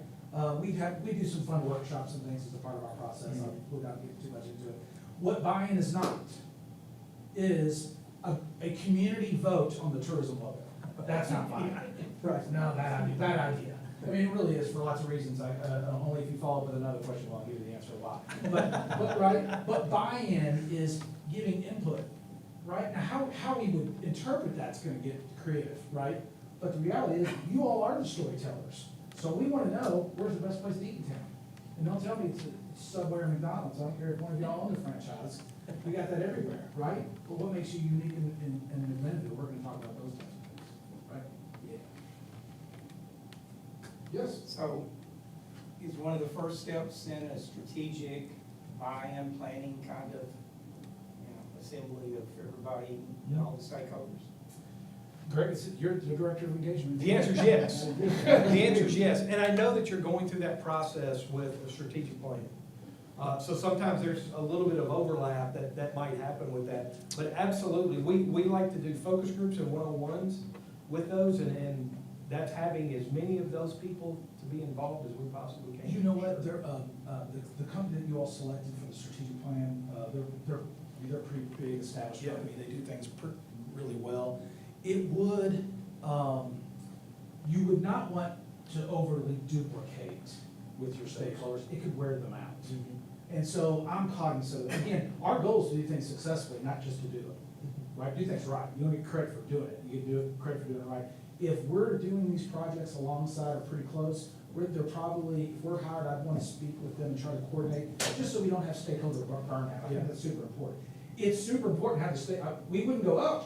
We do some fun workshops and things as a part of our process. We're not getting too much into it. What buy-in is not, is a community vote on the tourism logo. That's not buy-in. Right, no, bad idea. I mean, it really is for lots of reasons. Only if you follow up with another question, I'll give you the answer why. But buy-in is giving input, right? Now, how we would interpret that's gonna get creative, right? But the reality is, you all are the storytellers. So we wanna know, where's the best place to eat in town? And don't tell me it's Subway or McDonald's. I don't care if one of y'all own the franchise. We got that everywhere, right? But what makes you unique in McMinnville? We're gonna talk about those types of things, right? Yeah. Yes? So, is one of the first steps in a strategic buy-in planning kind of, assembly of everybody, all the stakeholders? Greg, you're the director of engagement. The answer is yes. The answer is yes. And I know that you're going through that process with a strategic plan. So sometimes there's a little bit of overlap that might happen with that. But absolutely, we like to do focus groups and one-on-ones with those, and that's having as many of those people to be involved as we possibly can. You know what, they're, the company that you all selected for the strategic plan, they're a pretty big established Yeah. company. They do things really well. It would, you would not want to overly duplicate with your stakeholders. It could wear them out. And so I'm cognizant of, again, our goal is to do things successfully, not just to do it, right? Do things right. You don't get credit for doing it. You get credit for doing it right. If we're doing these projects alongside or pretty close, they're probably, if we're hired, I'd want to speak with them and try to coordinate, just so we don't have stakeholder burnout. I think that's super important. It's super important to have the we wouldn't go, oh,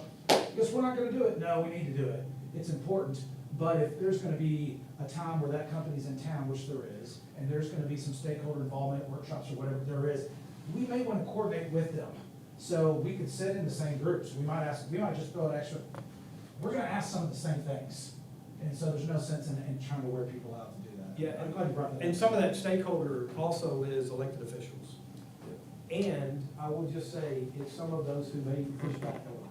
guess we're not gonna do it. No, we need to do it. It's important, but if there's gonna be a time where that company's in town, which there is, and there's gonna be some stakeholder involvement, workshops or whatever there is, we may wanna coordinate with them So we could sit in the same groups. We might just throw an extra, we're gonna ask some of the same things. And so there's no sense in trying to wear people out to do that. Yeah, I'm glad you brought that up. and some of that stakeholder also is elected officials. And I will just say, it's some of those who may push back a lot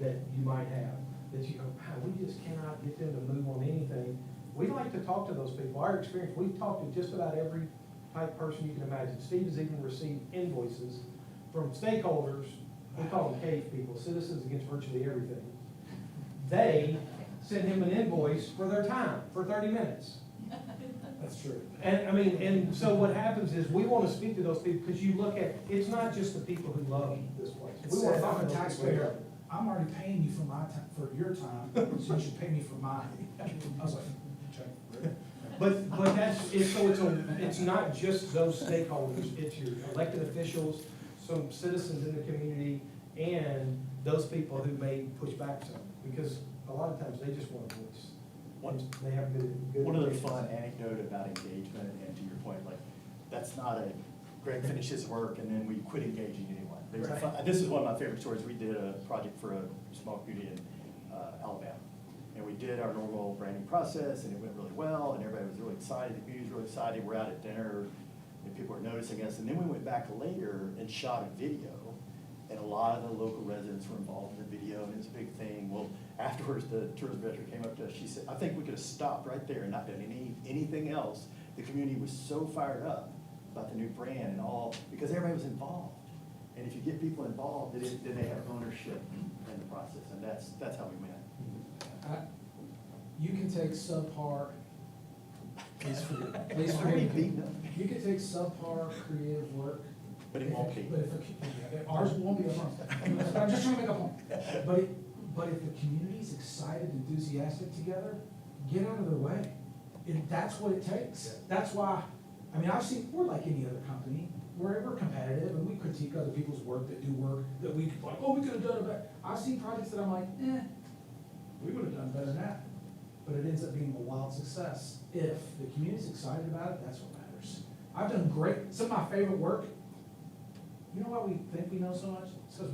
that you might have, that you go, wow, we just cannot get them to move on anything. We like to talk to those people. Our experience, we've talked to just about every type person you can imagine. Steve has even received invoices from stakeholders, we call them cave people, citizens against virtually everything. They send him an invoice for their time, for 30 minutes. That's true. And, I mean, and so what happens is, we want to speak to those people, because you look at, it's not just the people who love this place. It We want says, to talk I'm a to those people. taxpayer, I'm already paying you for my time, for your time, so you should pay me for mine. I was like, check. But that's, it's not just those stakeholders, it's your elected officials, some citizens in the community, and those people who may push back some, because a lot of times they just want a voice. They have good. One other intentions. fun anecdote about engagement, and to your point, like, that's not a, Greg finished his work and then we quit engaging anyone. There's a fun- This is one of my favorite stories. We did a project for a small community in Alabama. And we did our normal branding process, and it went really well, and everybody was really excited, the community was really excited, we're out at dinner, and people were noticing us. And then we went back later and shot a video, and a lot of the local residents were involved in the video, and it's a big thing. Well, afterwards, the tourism director came up to us, she said, I think we could have stopped right there and not done anything else. The community was so fired up about the new brand and all, because everybody was involved. And if you get people involved, then they have ownership in the process, and that's how we win. You can take subpar, please It's forgive already me. beaten up. You can take subpar creative work. But it won't be. But if ours won't be, I'm just trying to make a point. But if the community's excited, enthusiastic together, get out of their way. That's what it takes. That's why, I mean, we're like any other company. We're competitive, and we critique other people's work that do work that we could, like, oh, we could have done it better. I've seen projects that I'm like, we would have done better than that. But it ends up being a wild success. If the community's excited about it, that's what matters. I've done great, some of my favorite work, you know why we think we know so much? It's because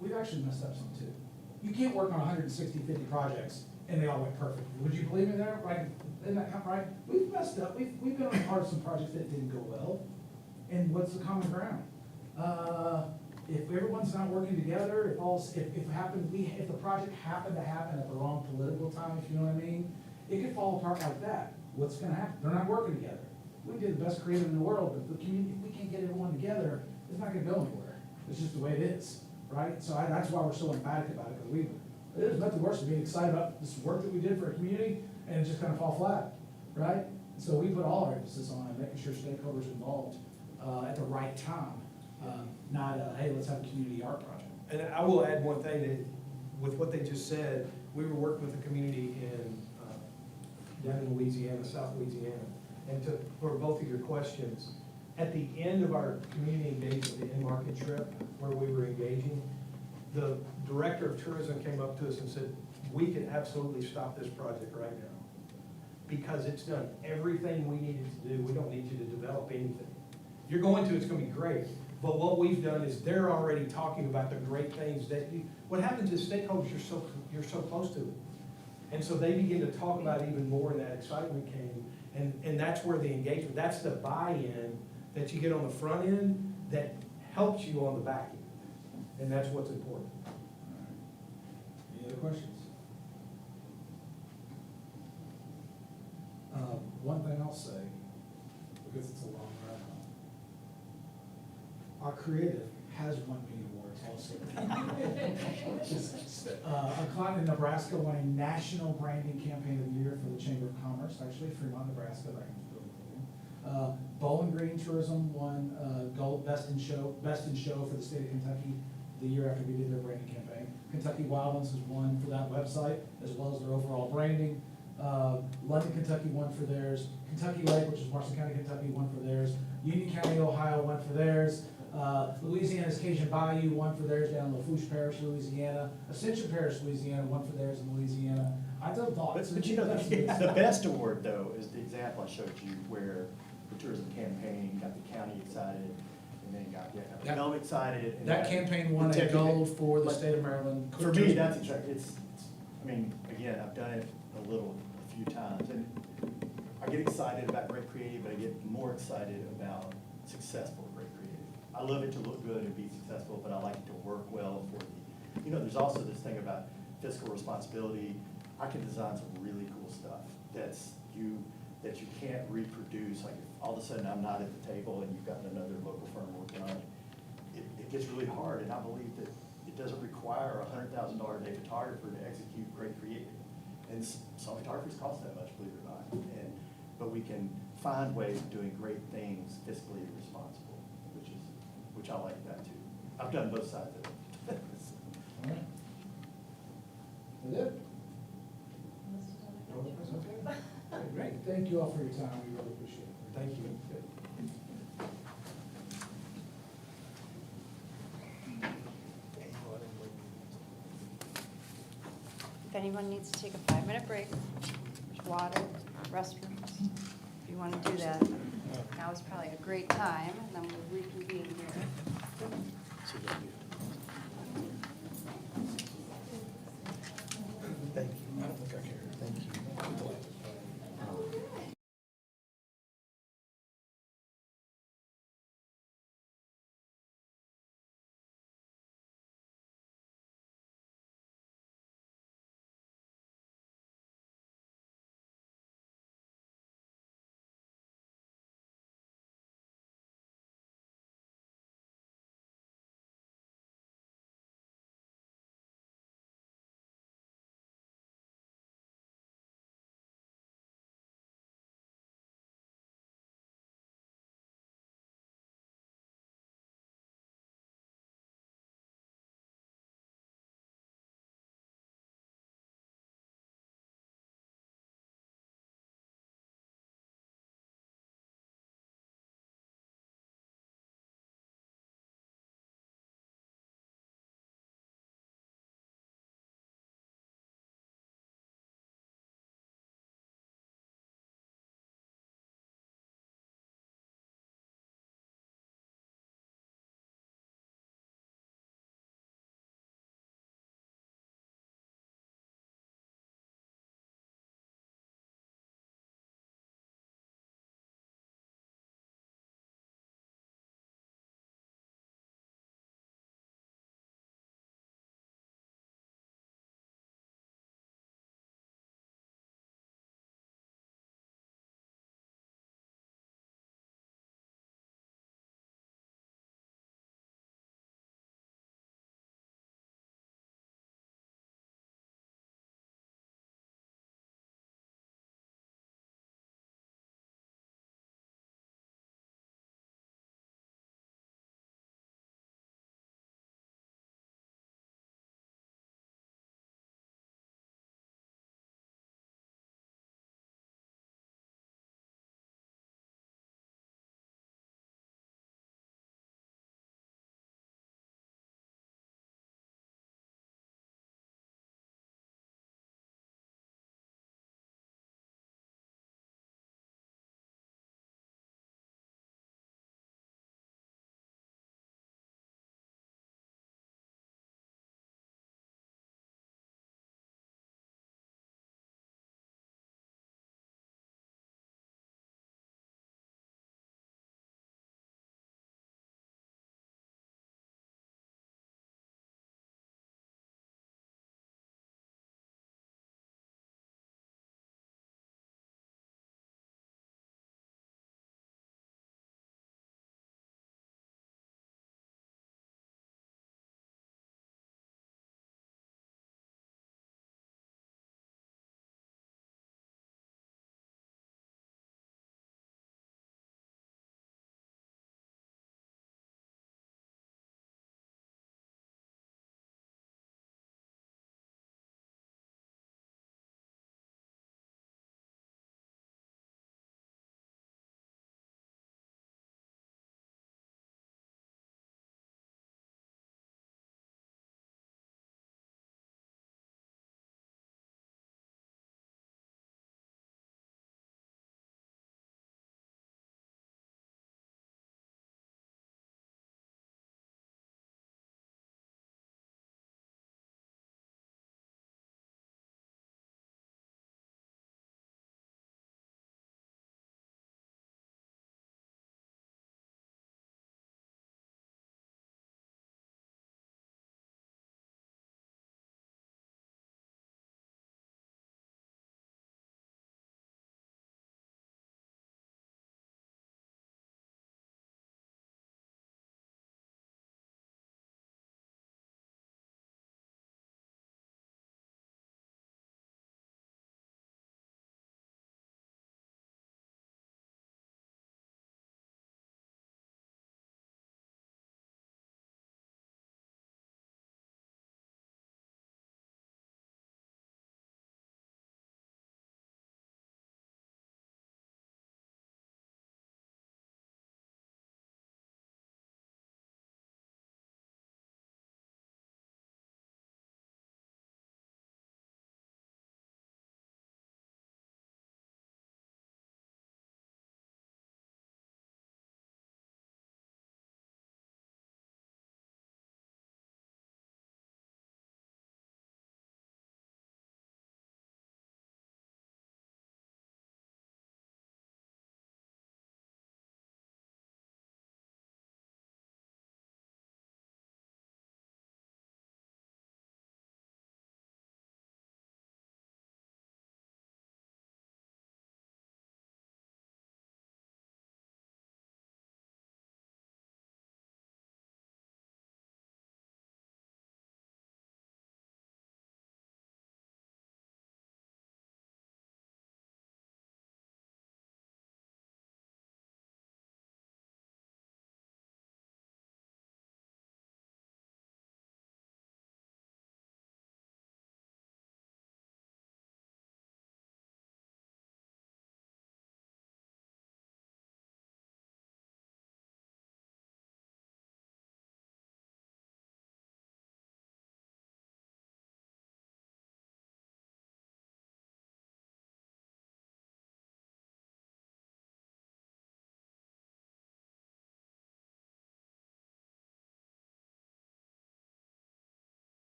we've actually messed up some too. You can't work on 160, 50 projects and they all went perfect. Would you believe me there? Right? Isn't that right? We've messed up. We've been on part of some projects that didn't go well. And what's the common ground? If everyone's not working together, if the project happened to happen at the wrong political time, if you know what I mean, it could fall apart like that. What's gonna happen? They're not working together. We did the best creative in the world, but the community, if we can't get everyone together, it's not gonna go anywhere. It's just the way it is, right? So that's why we're so emphatic about it, because there's nothing worse than being excited about this work that we did for a community and it's just gonna fall flat, right? So we put all our emphasis on making sure stakeholders involved at the right time, not hey, let's have a community art project. And I will add one thing, that with what they just said, we were working with a community down in Louisiana, South Louisiana. And for both of your questions, at the end of our community engagement, the in-market trip where we were engaging, the director of tourism came up to us and said, we can absolutely stop this project right now, because it's done everything we needed to do. We don't need you to develop anything. You're going to, it's gonna be great. But what we've done is they're already talking about the great things that what happens is stakeholders, you're so close to it. And so they begin to talk about it even more, and that excitement came. And that's where the engagement, that's the buy-in that you get on the front end that helps you on the back end. And that's what's important. Any other questions? One thing I'll say, because it's a long run, our creative has won me awards also. A client in Nebraska won a national branding campaign of the year for the Chamber of Commerce, actually, Fremont, Nebraska, that I can fill with you. Bowling Green Tourism won gold best in show for the state of Kentucky the year after we did their branding campaign. Kentucky Wildlands has won for that website, as well as their overall branding. London, Kentucky won for theirs. Kentucky Lake, which is Washington County, Kentucky, won for theirs. Union County, Ohio, won for theirs. Louisiana's Cajun Bayou won for theirs down in Lafourche Parish, Louisiana. Ascension Parish, Louisiana, won for theirs in Louisiana. I did thoughts. But you know, the best award though is the example I showed you where the tourism campaign got the county excited and name got yet. That- I'm excited. and That campaign won a integrity- gold for the but state of Maryland. For me, that's exactly, I mean, again, I've done it a few times, and I get excited about great creative, but I get more excited about successful great creative. I love it to look good and be successful, but I like it to work well for the, there's also this thing about fiscal responsibility. I can design some really cool stuff that you can't reproduce, like if all of a sudden I'm not at the table and you've got another local firm working on it, it gets really hard, and I believe that it doesn't require $100,000 a day photographer to execute great creative. And some photographers cost that much, believe it or not, but we can find ways of doing great things fiscally responsible, which I like that too. I've done both sides of it. All right. Is it? Okay, great. Thank you all for your time, we really appreciate it. Thank you. If anyone needs to take a 5-minute break, there's water, restrooms, if you want to do that. Now is probably a great time, and then we'll reconvene here. Thank you. I don't think I care. Thank you.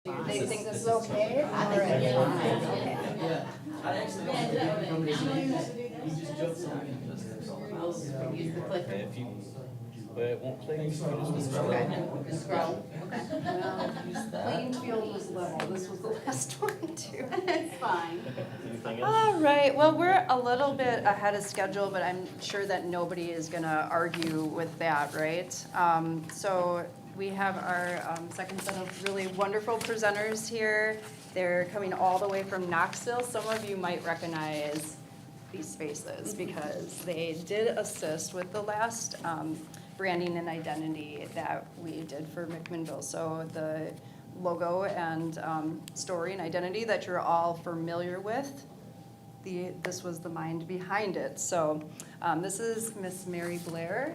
They think this is okay? I think that's fine, okay. Yeah, I actually don't think you come to see, you just jump something. Use the clicker. But it won't click. Okay, just scroll, okay. Well, playing field was level, this was the last one too. It's fine. Anything else? All right, well, we're a little bit ahead of schedule, but I'm sure that nobody is gonna argue with that, right? So we have our second set of really wonderful presenters here. They're coming all the way from Knoxville. Some of you might recognize these faces because they did assist with the last branding and identity that we did for McMinnville. So the logo and story and identity that you're all familiar with, this was the mind behind it. So this is Miss Mary Blair.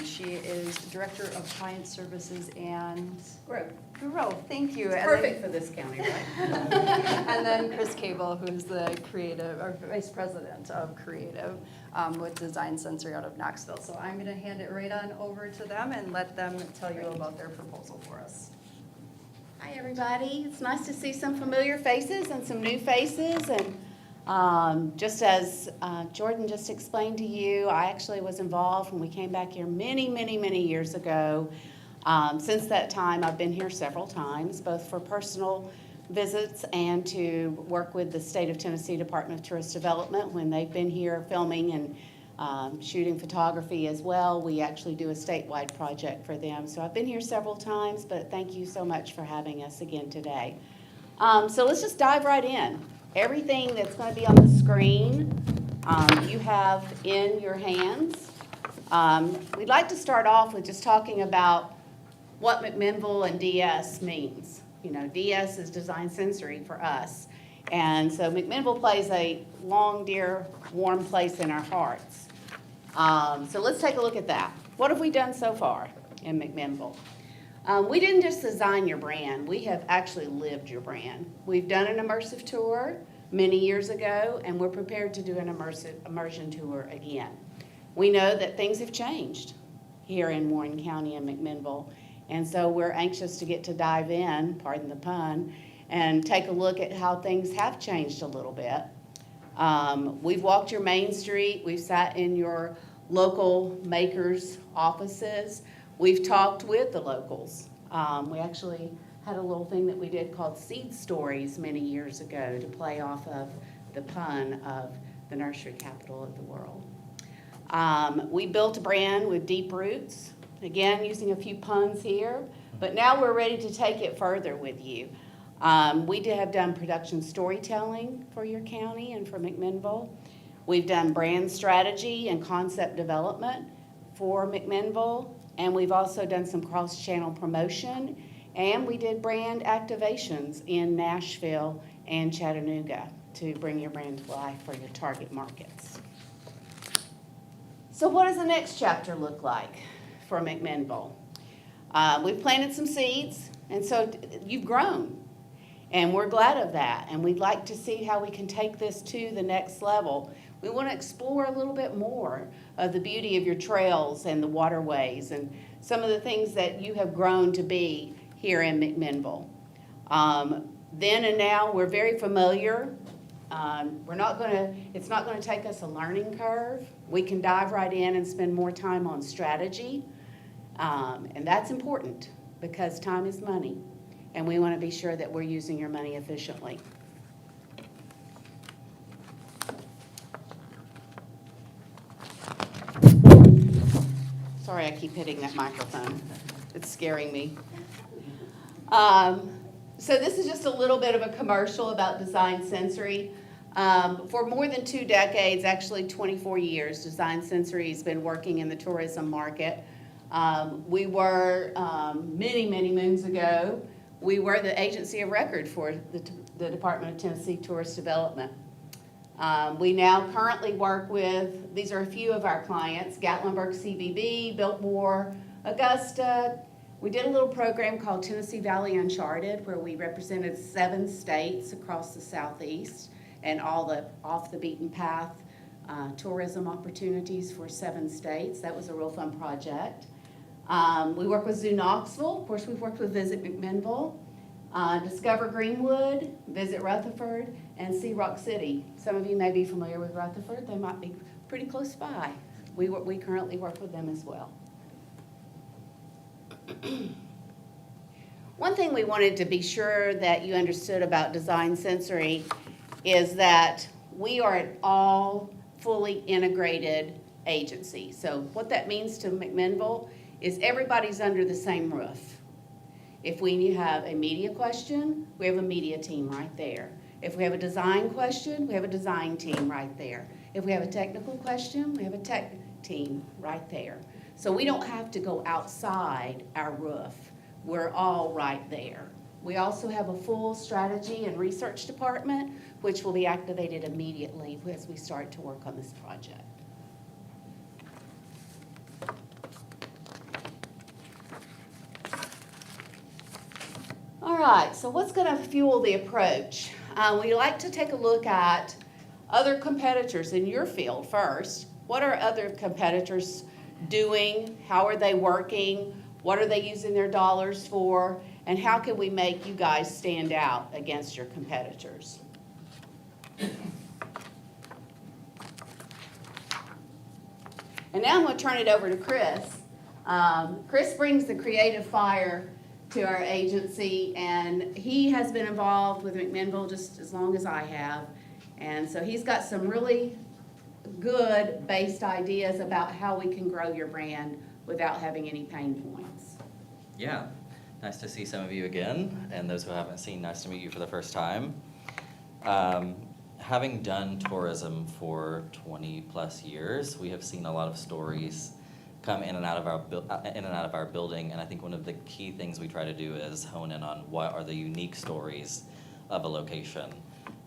She is Director of Client Services and Growth. Thank you. And Perfect for this county, right? and then Chris Cable, who's the creative, or Vice President of Creative with Design Sensory out of Knoxville. So I'm gonna hand it right on over to them and let them tell you about their proposal for us. Hi, everybody. It's nice to see some familiar faces and some new faces. And just as Jordan just explained to you, I actually was involved when we came back here many, many, many years ago. Since that time, I've been here several times, both for personal visits and to work with the State of Tennessee Department of Tourist Development when they've been here filming and shooting photography as well. We actually do a statewide project for them. So I've been here several times, but thank you so much for having us again today. So let's just dive right in. Everything that's going to be on the screen, you have in your hands. We'd like to start off with just talking about what McMinnville and DS means. You know, DS is design sensory for us. And so McMinnville plays a long, dear, warm place in our hearts. So let's take a look at that. What have we done so far in McMinnville? We didn't just design your brand, we have actually lived your brand. We've done an immersive tour many years ago, and we're prepared to do an immersion tour again. We know that things have changed here in Warren County and McMinnville, and so we're anxious to get to dive in, pardon the pun, and take a look at how things have changed a little bit. We've walked your main street, we've sat in your local makers' offices, we've talked with the locals. We actually had a little thing that we did called Seed Stories many years ago to play off of the pun of the nursery capital of the world. We built a brand with deep roots, again using a few puns here, but now we're ready to take it further with you. We have done production storytelling for your county and for McMinnville. We've done brand strategy and concept development for McMinnville, and we've also done some cross-channel promotion, and we did brand activations in Nashville and Chattanooga to bring your brand to life for your target markets. So what does the next chapter look like for McMinnville? We've planted some seeds, and so you've grown, and we're glad of that, and we'd like to see how we can take this to the next level. We want to explore a little bit more of the beauty of your trails and the waterways and some of the things that you have grown to be here in McMinnville. Then and now, we're very familiar. It's not going to take us a learning curve. We can dive right in and spend more time on strategy. And that's important because time is money. And we want to be sure that we're using your money efficiently. Sorry, I keep hitting that microphone. It's scaring me. So this is just a little bit of a commercial about Design Sensory. For more than 2 decades, actually 24 years, Design Sensory has been working in the tourism market. We were, many, many moons ago, we were the agency of record for the Department of Tennessee Tourist Development. We now currently work with, these are a few of our clients, Gatlinburg CVB, Biltmore, Augusta. We did a little program called Tennessee Valley Uncharted where we represented 7 states across the southeast and all the off the beaten path tourism opportunities for 7 states. That was a real fun project. We work with Zoo Knoxville. Of course, we've worked with Visit McMinnville. Discover Greenwood, visit Rutherford, and see Rock City. Some of you may be familiar with Rutherford. They might be pretty close by. We currently work with them as well. One thing we wanted to be sure that you understood about Design Sensory is that we are an all fully integrated agency. So what that means to McMinnville is everybody's under the same roof. If we have a media question, we have a media team right there. If we have a design question, we have a design team right there. If we have a technical question, we have a tech team right there. So we don't have to go outside our roof. We're all right there. We also have a full strategy and research department, which will be activated immediately as we start to work on this project. All right, so what's going to fuel the approach? We like to take a look at other competitors in your field first. What are other competitors doing? How are they working? What are they using their dollars for? And how can we make you guys stand out against your competitors? And now I'm going to turn it over to Chris. Chris brings the creative fire to our agency, and he has been involved with McMinnville just as long as I have. And so he's got some really good based ideas about how we can grow your brand without having any pain points. Yeah, nice to see some of you again, and those who haven't seen, nice to meet you for the first time. Having done tourism for 20 plus years, we have seen a lot of stories come in and out of our building, and I think one of the key things we try to do is hone in on what are the unique stories of a location.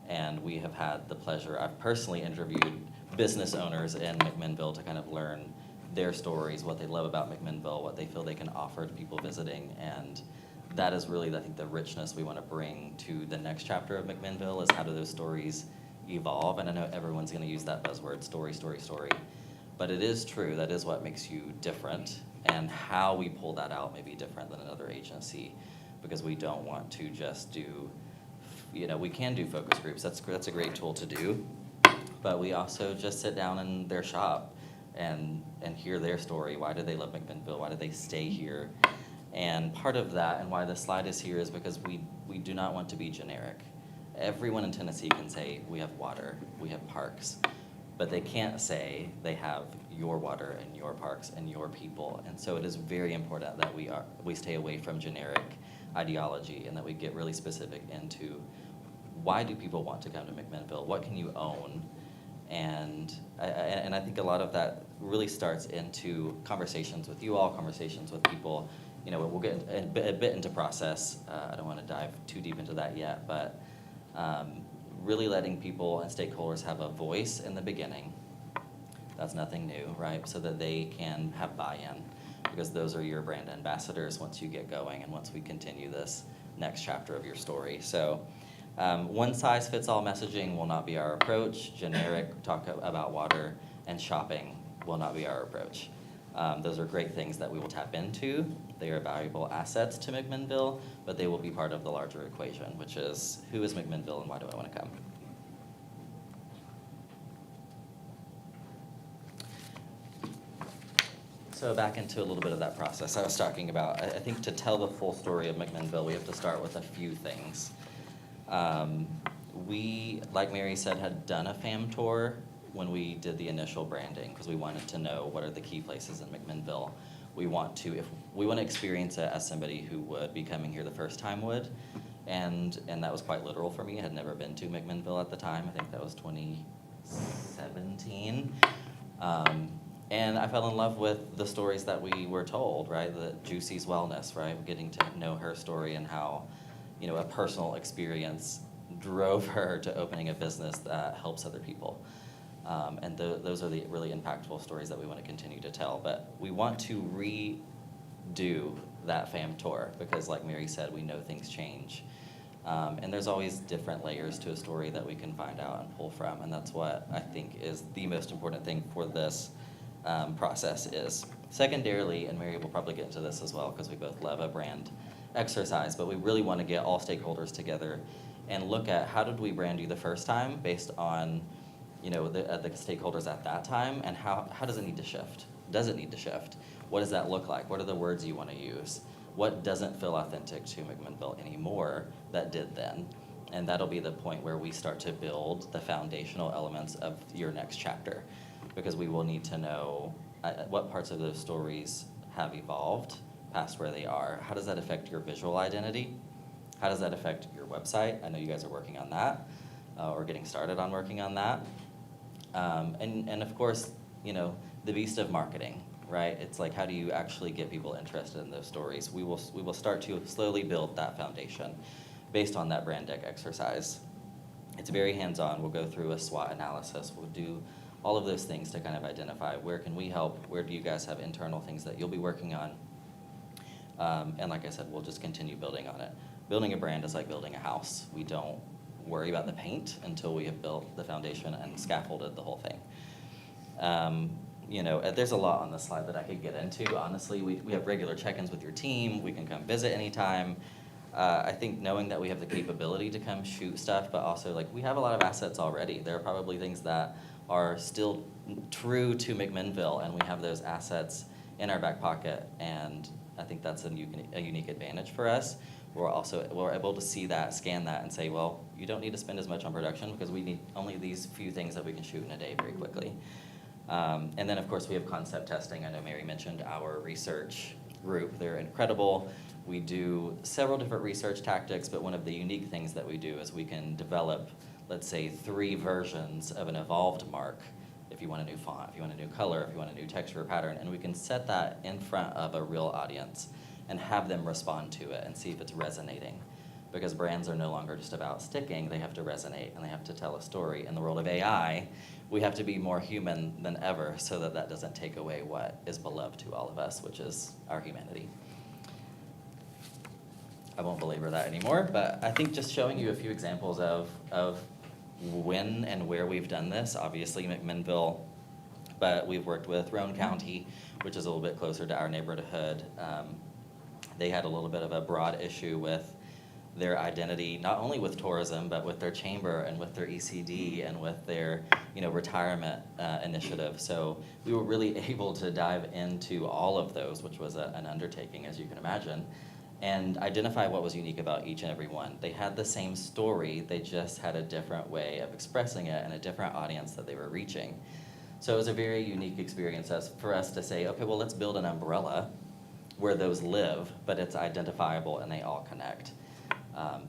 And we have had the pleasure, I've personally interviewed business owners in McMinnville to kind of learn their stories, what they love about McMinnville, what they feel they can offer to people visiting, and that is really, I think, the richness we want to bring to the next chapter of McMinnville is how do those stories evolve. And I know everyone's going to use that buzzword, story, story, story. But it is true, that is what makes you different, and how we pull that out may be different than another agency, because we don't want to just do, we can do focus groups, that's a great tool to do, but we also just sit down in their shop and hear their story. Why do they love McMinnville? Why do they stay here? And part of that, and why this slide is here, is because we do not want to be generic. Everyone in Tennessee can say, we have water, we have parks, but they can't say they have your water and your parks and your people. And so it is very important that we stay away from generic ideology, and that we get really specific into why do people want to come to McMinnville? What can you own? And I think a lot of that really starts into conversations with you all, conversations with people. We'll get a bit into process. I don't want to dive too deep into that yet, but really letting people and stakeholders have a voice in the beginning. That's nothing new, right? So that they can have buy-in, because those are your brand ambassadors once you get going and once we continue this next chapter of your story. So one-size-fits-all messaging will not be our approach. Generic talk about water and shopping will not be our approach. Those are great things that we will tap into. They are valuable assets to McMinnville, but they will be part of the larger equation, which is who is McMinnville and why do I want to come? So back into a little bit of that process I was talking about. I think to tell the full story of McMinnville, we have to start with a few things. We, like Mary said, had done a FAM tour when we did the initial branding, because we wanted to know what are the key places in McMinnville we want to experience it as somebody who would be coming here the first time would, and that was quite literal for me. I had never been to McMinnville at the time. I think that was 2017. And I fell in love with the stories that we were told, right? The Juicy's Wellness, right? Getting to know her story and how, a personal experience drove her to opening a business that helps other people. And those are the really impactful stories that we want to continue to tell. But we want to redo that FAM tour because, like Mary said, we know things change. And there's always different layers to a story that we can find out and pull from. And that's what I think is the most important thing for this process is. Secondarily, and Mary will probably get into this as well because we both love a brand exercise, but we really want to get all stakeholders together and look at how did we brand you the first time based on, the stakeholders at that time, and how does it need to shift? Does it need to shift? What does that look like? What are the words you want to use? What doesn't feel authentic to McMinnville anymore that did then? And that'll be the point where we start to build the foundational elements of your next chapter, because we will need to know what parts of those stories have evolved past where they are. How does that affect your visual identity? How does that affect your website? I know you guys are working on that, or getting started on working on that. And of course, the beast of marketing, right? It's like, how do you actually get people interested in those stories? We will start to slowly build that foundation based on that brand deck exercise. It's very hands-on. We'll go through a SWOT analysis. We'll do all of those things to kind of identify where can we help, where do you guys have internal things that you'll be working on. And like I said, we'll just continue building on it. Building a brand is like building a house. We don't worry about the paint until we have built the foundation and scaffolded the whole thing. There's a lot on this slide that I could get into. Honestly, we have regular check-ins with your team. We can come visit anytime. I think knowing that we have the capability to come shoot stuff, but also we have a lot of assets already. There are probably things that are still true to McMinnville, and we have those assets in our back pocket, and I think that's a unique advantage for us. We're able to see that, scan that, and say, well, you don't need to spend as much on production because we need only these few things that we can shoot in a day very quickly. And then, of course, we have concept testing. I know Mary mentioned our research group. They're incredible. We do several different research tactics, but one of the unique things that we do is we can develop, let's say, 3 versions of an evolved mark. If you want a new font, if you want a new color, if you want a new texture or pattern, and we can set that in front of a real audience and have them respond to it and see if it's resonating. Because brands are no longer just about sticking, they have to resonate and they have to tell a story. In the world of AI, we have to be more human than ever so that that doesn't take away what is beloved to all of us, which is our humanity. I won't belabor that anymore, but I think just showing you a few examples of when and where we've done this, obviously McMinnville, but we've worked with Roane County, which is a little bit closer to our neighborhood. They had a little bit of a broad issue with their identity, not only with tourism, but with their chamber and with their ECD and with their retirement initiative. So we were really able to dive into all of those, which was an undertaking, as you can imagine, and identify what was unique about each and every one. They had the same story, they just had a different way of expressing it and a different audience that they were reaching. So it was a very unique experience for us to say, okay, well, let's build an umbrella where those live, but it's identifiable and they all connect.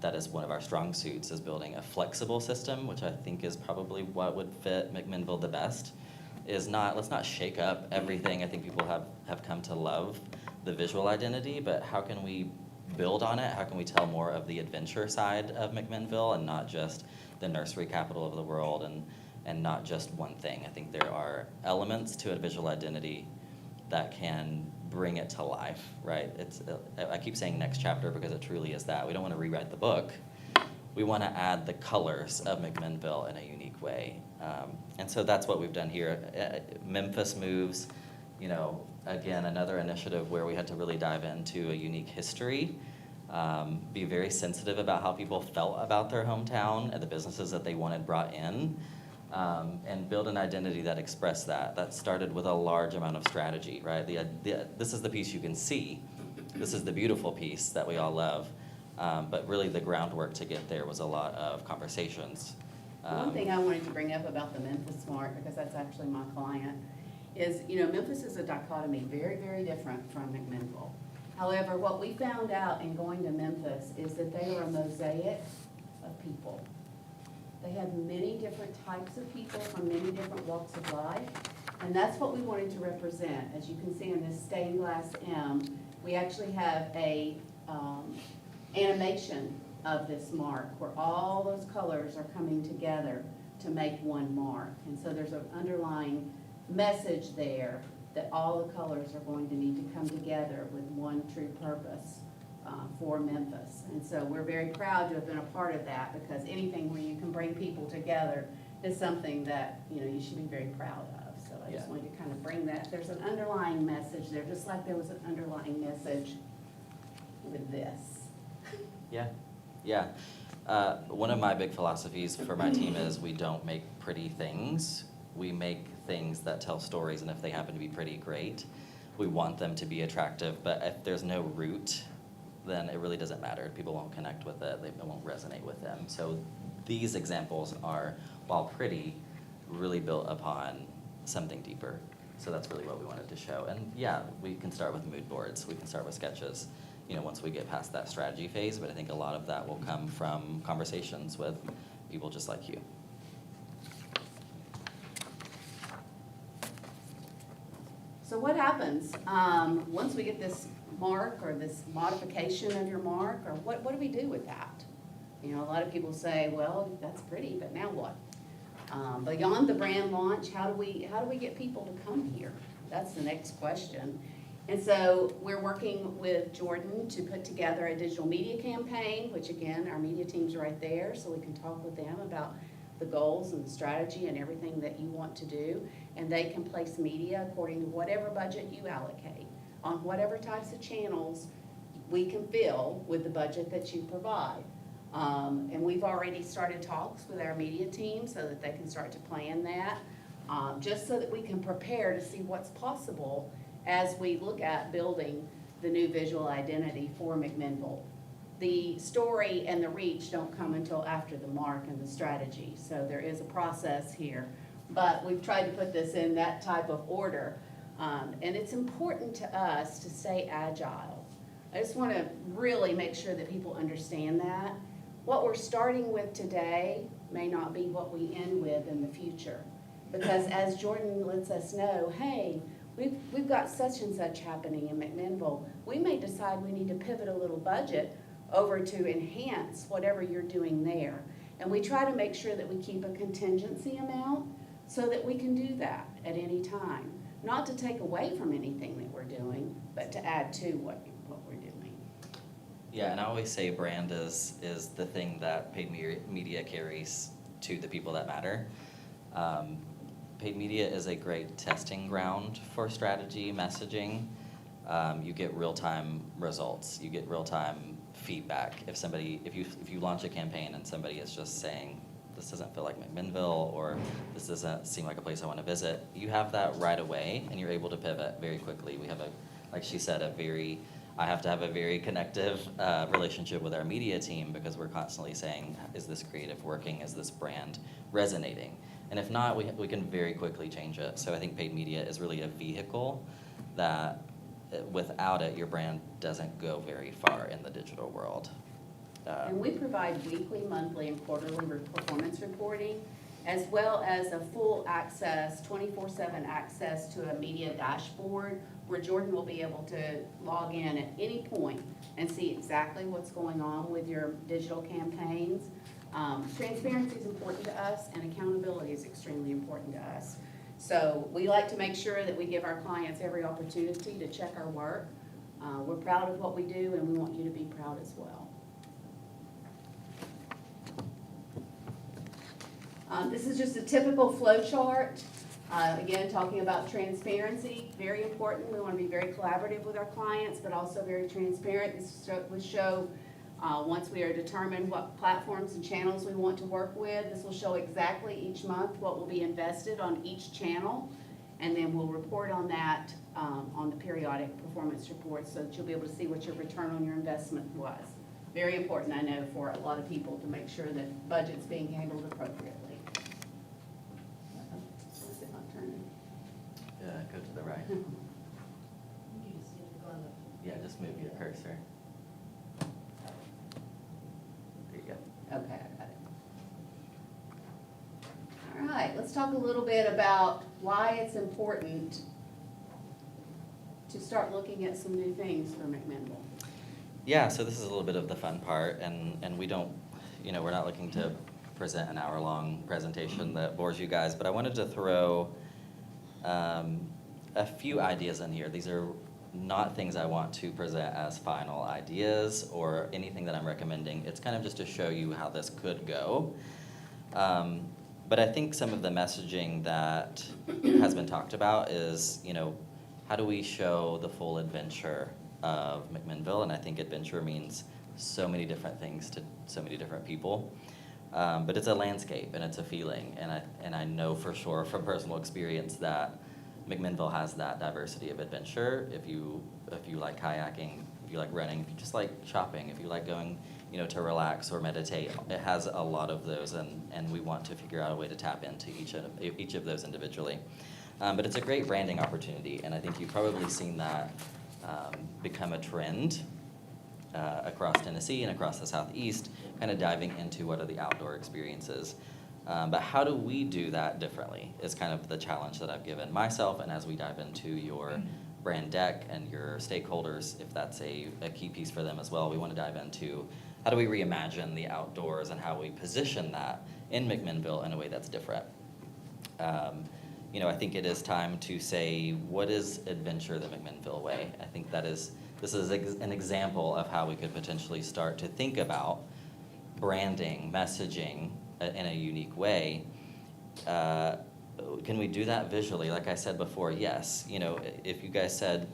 That is one of our strong suits, is building a flexible system, which I think is probably what would fit McMinnville the best. Let's not shake up everything. I think people have come to love the visual identity, but how can we build on it? How can we tell more of the adventure side of McMinnville and not just the nursery capital of the world and not just one thing? I think there are elements to a visual identity that can bring it to life, right? I keep saying next chapter because it truly is that. We don't want to rewrite the book. We want to add the colors of McMinnville in a unique way. And so that's what we've done here. Memphis Moves, again, another initiative where we had to really dive into a unique history, be very sensitive about how people felt about their hometown and the businesses that they wanted brought in, and build an identity that expressed that. That started with a large amount of strategy, right? This is the piece you can see. This is the beautiful piece that we all love. But really the groundwork to get there was a lot of conversations. One thing I wanted to bring up about the Memphis Smart, because that's actually my client, is, Memphis is a dichotomy, very, very different from McMinnville. However, what we found out in going to Memphis is that they are a mosaic of people. They have many different types of people from many different walks of life, and that's what we wanted to represent. As you can see in this stained glass M, we actually have a animation of this mark where all those colors are coming together to make one mark. And so there's an underlying message there that all the colors are going to need to come together with one true purpose for Memphis. And so we're very proud to have been a part of that, because anything where you can bring people together is something that you should be very proud of. So I just wanted to kind of bring that. There's an underlying message there, just like there was an underlying message with this? Yeah, yeah. One of my big philosophies for my team is we don't make pretty things. We make things that tell stories, and if they happen to be pretty, great. We want them to be attractive, but if there's no root, then it really doesn't matter. People won't connect with it, it won't resonate with them. So these examples are, while pretty, really built upon something deeper. So that's really what we wanted to show. And yeah, we can start with mood boards, we can start with sketches, once we get past that strategy phase, but I think a lot of that will come from conversations with people just like you. So what happens, once we get this mark or this modification of your mark, or what do we do with that? A lot of people say, well, that's pretty, but now what? Beyond the brand launch, how do we get people to come here? That's the next question. And so we're working with Jordan to put together a digital media campaign, which again, our media team's right there, so we can talk with them about the goals and the strategy and everything that you want to do. And they can place media according to whatever budget you allocate on whatever types of channels we can fill with the budget that you provide. And we've already started talks with our media team so that they can start to plan that, just so that we can prepare to see what's possible as we look at building the new visual identity for McMinnville. The story and the reach don't come until after the mark and the strategy, so there is a process here. But we've tried to put this in that type of order, and it's important to us to stay agile. I just want to really make sure that people understand that. What we're starting with today may not be what we end with in the future. Because as Jordan lets us know, hey, we've got such and such happening in McMinnville, we may decide we need to pivot a little budget over to enhance whatever you're doing there. And we try to make sure that we keep a contingency amount so that we can do that at any time. Not to take away from anything that we're doing, but to add to what we're doing. Yeah, and I always say brand is the thing that paid media carries to the people that matter. Paid media is a great testing ground for strategy messaging. You get real-time results. You get real-time feedback. If you launch a campaign and somebody is just saying, this doesn't feel like McMinnville, or this doesn't seem like a place I want to visit, you have that right away, and you're able to pivot very quickly. We have like she said, I have to have a very connective relationship with our media team, because we're constantly saying, is this creative working? Is this brand resonating? And if not, we can very quickly change it. So I think paid media is really a vehicle that without it, your brand doesn't go very far in the digital world. And we provide weekly, monthly, and quarterly performance reporting, as well as a full access, 24/7 access to a media dashboard where Jordan will be able to log in at any point and see exactly what's going on with your digital campaigns. Transparency is important to us, and accountability is extremely important to us. So we like to make sure that we give our clients every opportunity to check our work. We're proud of what we do, and we want you to be proud as well. This is just a typical flow chart. Again, talking about transparency, very important. We want to be very collaborative with our clients, but also very transparent. This will show, once we are determined what platforms and channels we want to work with, this will show exactly each month what will be invested on each channel, and then we'll report on that on the periodic performance reports, so that you'll be able to see what your return on your investment was. Very important, I know, for a lot of people to make sure that budget's being handled appropriately. Is it not turning? Yeah, go to the right. Yeah, just move your cursor. There you go. Okay, I got it. All right, let's talk a little bit about why it's important to start looking at some new things for McMinnville. Yeah, so this is a little bit of the fun part, and we don't, we're not looking to present an hour-long presentation that bores you guys, but I wanted to throw a few ideas in here. These are not things I want to present as final ideas or anything that I'm recommending. It's kind of just to show you how this could go. But I think some of the messaging that has been talked about is, how do we show the full adventure of McMinnville, and I think adventure means so many different things to so many different people. But it's a landscape and it's a feeling, and I know for sure from personal experience that McMinnville has that diversity of adventure. If you like kayaking, if you like running, if you just like shopping, if you like going, to relax or meditate, it has a lot of those, and we want to figure out a way to tap into each of those individually. But it's a great branding opportunity, and I think you've probably seen that become a trend across Tennessee and across the Southeast, kind of diving into what are the outdoor experiences. But how do we do that differently is kind of the challenge that I've given myself, and as we dive into your brand deck and your stakeholders, if that's a key piece for them as well, we want to dive into how do we reimagine the outdoors and how we position that in McMinnville in a way that's different. I think it is time to say, what is adventure the McMinnville way? I think this is an example of how we could potentially start to think about branding, messaging in a unique way. Can we do that visually? Like I said before, yes. If you guys said,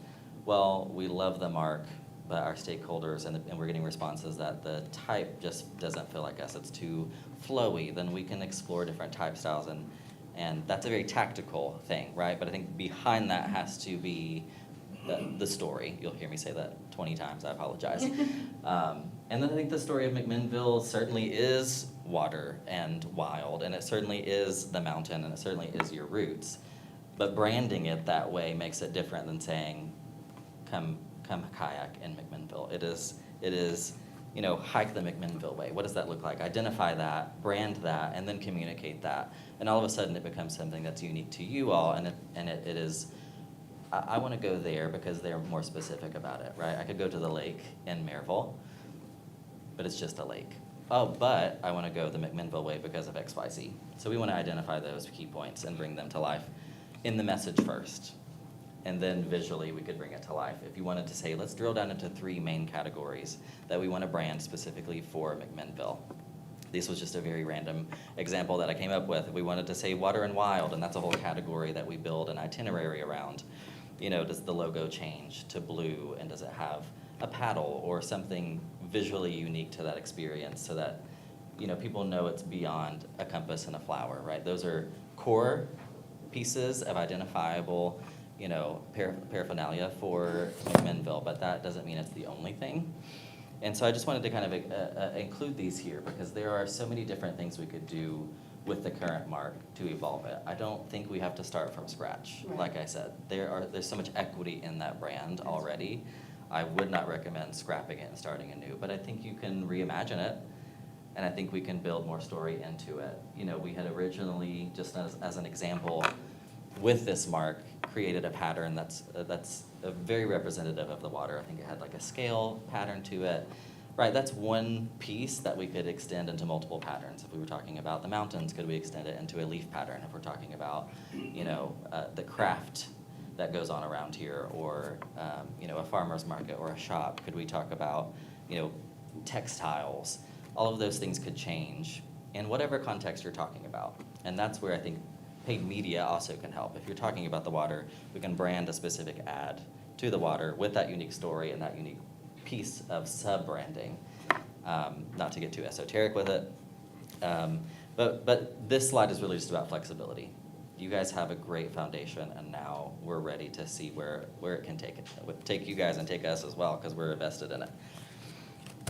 well, we love the mark, but our stakeholders, and we're getting responses that the type just doesn't feel like us, it's too flowy, then we can explore different type styles, and that's a very tactical thing, right? But I think behind that has to be the story. You'll hear me say that 20 times, I apologize. And then I think the story of McMinnville certainly is water and wild, and it certainly is the mountain, and it certainly is your roots. But branding it that way makes it different than saying, come kayak in McMinnville. It is, hike the McMinnville way. What does that look like? Identify that, brand that, and then communicate that. And all of a sudden it becomes something that's unique to you all, and it is, I want to go there because they're more specific about it, right? I could go to the lake in Maryville, but it's just a lake. Oh, but I want to go the McMinnville way because of XYZ. So we want to identify those key points and bring them to life in the message first. And then visually we could bring it to life. If you wanted to say, let's drill down into 3 main categories that we want to brand specifically for McMinnville. This was just a very random example that I came up with. If we wanted to say water and wild, and that's a whole category that we build an itinerary around. Does the logo change to blue, and does it have a paddle or something visually unique to that experience so that, people know it's beyond a compass and a flower, right? Those are core pieces of identifiable, paraphernalia for McMinnville, but that doesn't mean it's the only thing. And so I just wanted to kind of include these here because there are so many different things we could do with the current mark to evolve it. I don't think we have to start from scratch. Right. Like I said, there's so much equity in that brand already. I would not recommend scrapping it and starting anew, but I think you can reimagine it, and I think we can build more story into it. We had originally, just as an example, with this mark, created a pattern that's very representative of the water. I think it had like a scale pattern to it. Right, that's one piece that we could extend into multiple patterns. If we were talking about the mountains, could we extend it into a leaf pattern? If we're talking about, the craft that goes on around here, or, a farmer's market or a shop, could we talk about, textiles? All of those things could change in whatever context you're talking about. And that's where I think paid media also can help. If you're talking about the water, we can brand a specific ad to the water with that unique story and that unique piece of sub-branding, not to get too esoteric with it. But this slide is really just about flexibility. You guys have a great foundation, and now we're ready to see where it can take you guys and take us as well, because we're invested in it.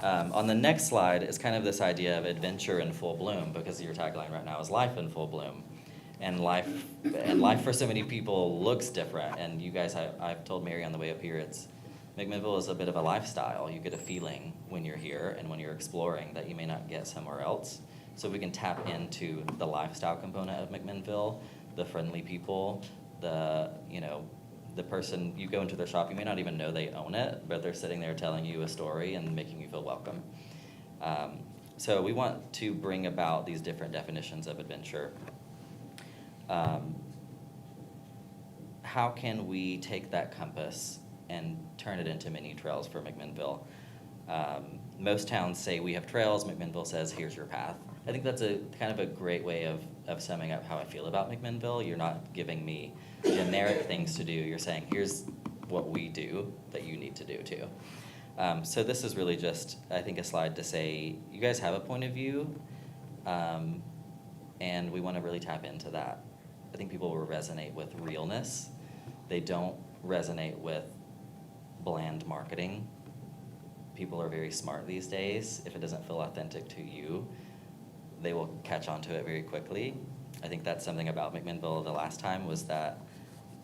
On the next slide is kind of this idea of adventure in full bloom, because your tagline right now is life in full bloom. And life for so many people looks different. And you guys, I've told Mary on the way up here, McMinnville is a bit of a lifestyle. You get a feeling when you're here and when you're exploring that you may not get somewhere else. So we can tap into the lifestyle component of McMinnville, the friendly people, the person, you go into their shop, you may not even know they own it, but they're sitting there telling you a story and making you feel welcome. So we want to bring about these different definitions of adventure. How can we take that compass and turn it into mini trails for McMinnville? Most towns say we have trails, McMinnville says here's your path. I think that's a kind of a great way of summing up how I feel about McMinnville. You're not giving me generic things to do. You're saying here's what we do that you need to do too. So this is really just, I think, a slide to say, you guys have a point of view, and we want to really tap into that. I think people will resonate with realness. They don't resonate with bland marketing. People are very smart these days. If it doesn't feel authentic to you, they will catch on to it very quickly. I think that's something about McMinnville the last time, was that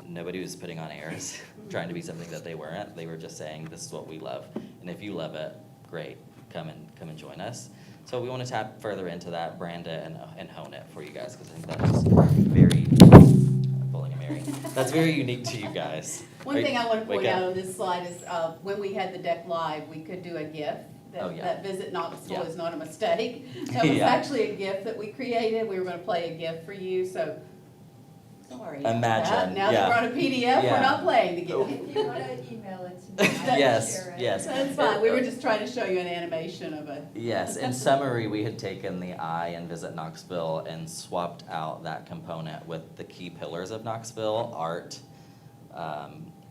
nobody was putting on airs, trying to be something that they weren't. They were just saying, this is what we love. And if you love it, great, come and join us. So we want to tap further into that, brand it, and hone it for you guys, because I think that is very, I'm pulling a Mary. That's very unique to you guys. One thing I want to Wake point out up. on this slide is, when we had the deck live, we could do a GIF. Oh, yeah. That visit Knoxville Yeah. is not a mistake. That was Yeah. actually a GIF that we created. We were going to play a GIF for you, so sorry. about Imagine, that. Now yeah. that we're on a PDF, Yeah. we're not playing the GIF. If you wanna email it to me, I can Yes, share it. yes. That's fine. We were just trying to show you an animation of a. Yes, in summary, we had taken the I in Visit Knoxville and swapped out that component with the key pillars of Knoxville: art,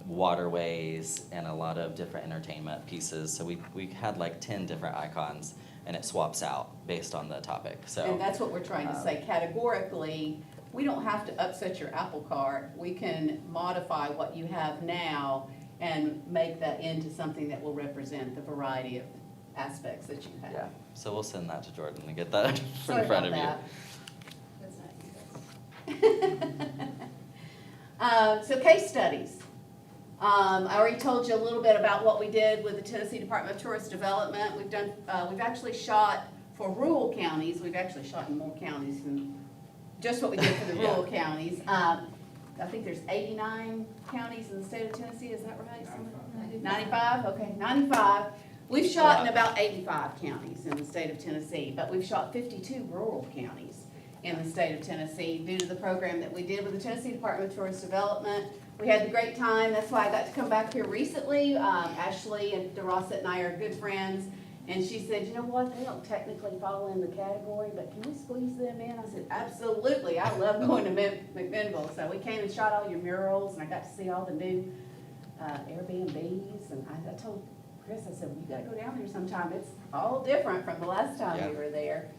waterways, and a lot of different entertainment pieces. So we had like 10 different icons, and it swaps out based on the topic, so. And that's what we're trying to say categorically. We don't have to upset your apple cart. We can modify what you have now and make that into something that will represent the variety of aspects that you have. Yeah, so we'll send that to Jordan and get that Sorry in front of about you. that. So case studies. I already told you a little bit about what we did with the Tennessee Department of Tourist Development. We've actually shot for rural counties. We've actually shot in more counties than just what we did for the rural counties. I think there's 89 counties in the state of Tennessee, is that right? 95, okay, 95. We've shot in about 85 counties in the state of Tennessee, but we've shot 52 rural counties in the state of Tennessee due to the program that we did with the Tennessee Department of Tourist Development. We had a great time. That's why I got to come back here recently. Ashley and DeRossa and I are good friends. And she said, you know what, they don't technically fall in the category, but can we squeeze them in? I said, absolutely. I love going to McMinnville. So we came and shot all your murals, and I got to see all the new Airbnbs. And I told Chris, I said, well, you got to go down there sometime. It's all different from the last time we were there.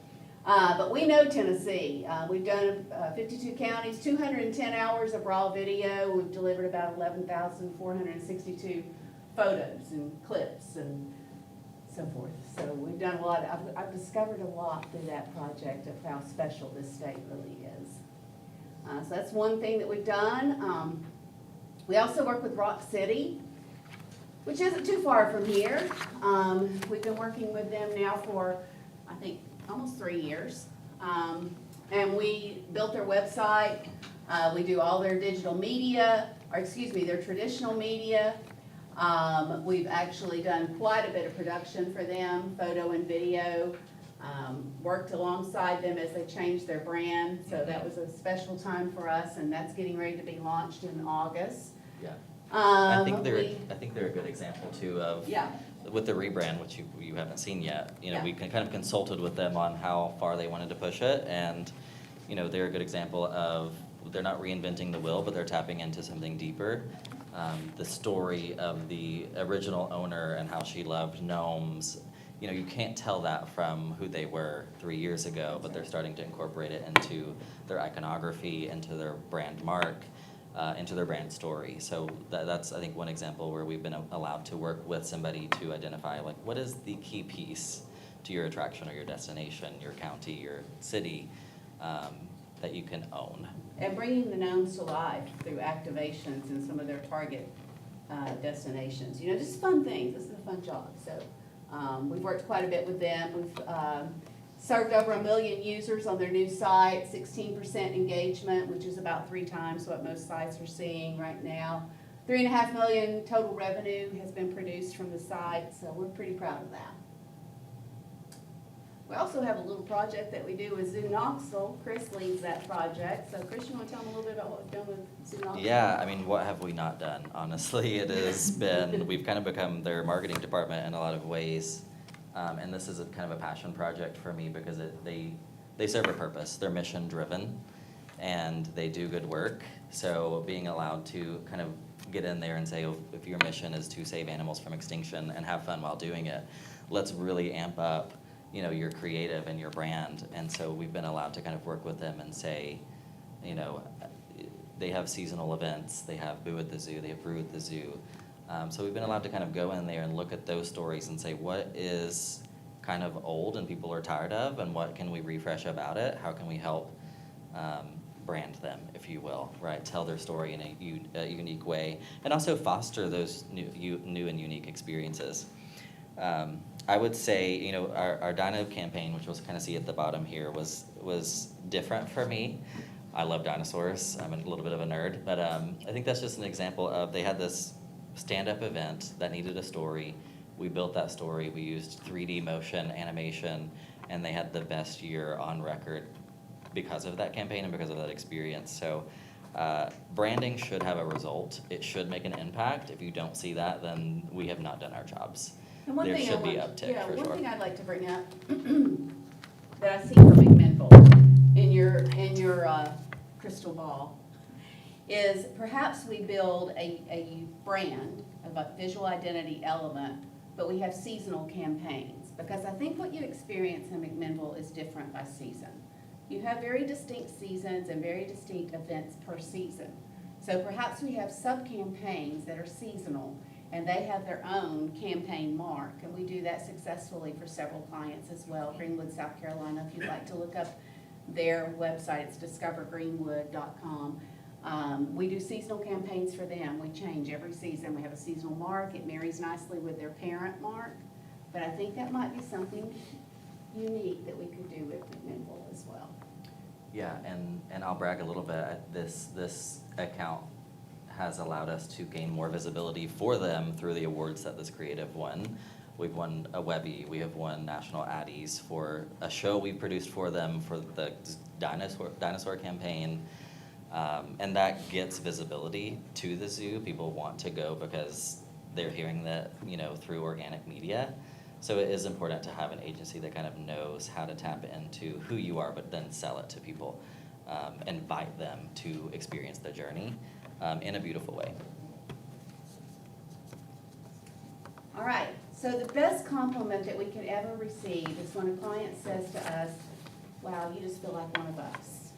But we know Tennessee. We've done 52 counties, 210 hours of raw video. We've delivered about 11,462 photos and clips and so forth. So we've done a lot. I've discovered a lot through that project of how special this state really is. So that's one thing that we've done. We also work with Rock City, which isn't too far from here. We've been working with them now for, I think, almost 3 years. And we built their website. We do all their digital media, or excuse me, their traditional media. We've actually done quite a bit of production for them, photo and video. Worked alongside them as they changed their brand, so that was a special time for us, and that's getting ready to be launched in August. Yeah. I think we- they're a good example too of, Yeah. with the rebrand, which you haven't seen yet. You know, Yeah. we kind of consulted with them on how far they wanted to push it, and, you know, they're a good example of, they're not reinventing the wheel, but they're tapping into something deeper. The story of the original owner and how she loved gnomes, you know, you can't tell that from who they were 3 years ago, but they're starting to incorporate it into their iconography, into their brand mark, into their brand story. So that's, I think, one example where we've been allowed to work with somebody to identify, like, what is the key piece to your attraction or your destination, your county, your city, that you can own. And bringing the gnomes to life through activations in some of their target destinations. You know, just fun things. This is a fun job. So we've worked quite a bit with them. We've served over 1 million users on their new site, 16% engagement, which is about 3 times what most sites are seeing right now. 3.5 million total revenue has been produced from the site, so we're pretty proud of that. We also have a little project that we do with Zoo Knoxville. Chris leads that project. So Chris, you want to tell them a little bit about what we've done with Zoo Knoxville? Yeah, I mean, what have we not done? Honestly, it has been, we've kind of become their marketing department in a lot of ways. And this is a kind of a passion project for me because they serve a purpose. They're mission driven and they do good work. So being allowed to kind of get in there and say, oh, if your mission is to save animals from extinction and have fun while doing it, let's really amp up, you know, your creative and your brand. And so we've been allowed to kind of work with them and say, you know, they have seasonal events, they have Boo at the Zoo, they have Brew at the Zoo. So we've been allowed to kind of go in there and look at those stories and say, what is kind of old and people are tired of, and what can we refresh about it? How can we help brand them, if you will, right? Tell their story in a unique way, and also foster those new and unique experiences. I would say, you know, our Dino campaign, which we'll kind of see at the bottom here, was different for me. I love dinosaurs. I'm a little bit of a nerd, but I think that's just an example of, they had this stand-up event that needed a story. We built that story. We used 3D motion animation, and they had the best year on record because of that campaign and because of that experience. So branding should have a result. It should make an impact. If you don't see that, then we have not done our jobs. And one There thing should be uptick, for one sure. thing I'd like to bring up that I see from McMinnville in your crystal ball is perhaps we build a brand of a visual identity element, but we have seasonal campaigns. Because I think what you experience in McMinnville is different by season. You have very distinct seasons and very distinct events per season. So perhaps we have sub-campaigns that are seasonal, and they have their own campaign mark, and we do that successfully for several clients as well. Greenwood, South Carolina, if you'd like to look up their website, it's discovergreenwood.com. We do seasonal campaigns for them. We change every season. We have a seasonal mark. It marries nicely with their parent mark, but I think that might be something unique that we could do with McMinnville as well. Yeah, and I'll brag a little bit. This account has allowed us to gain more visibility for them through the awards that this creative won. We've won a Webby, we have won National Addies for a show we produced for them for the dinosaur campaign. And that gets visibility to the zoo. People want to go because they're hearing that, you know, through organic media. So it is important to have an agency that kind of knows how to tap into who you are, but then sell it to people, invite them to experience the journey in a beautiful way. All right, so the best compliment that we could ever receive is when a client says to us, wow, you just feel like one of us.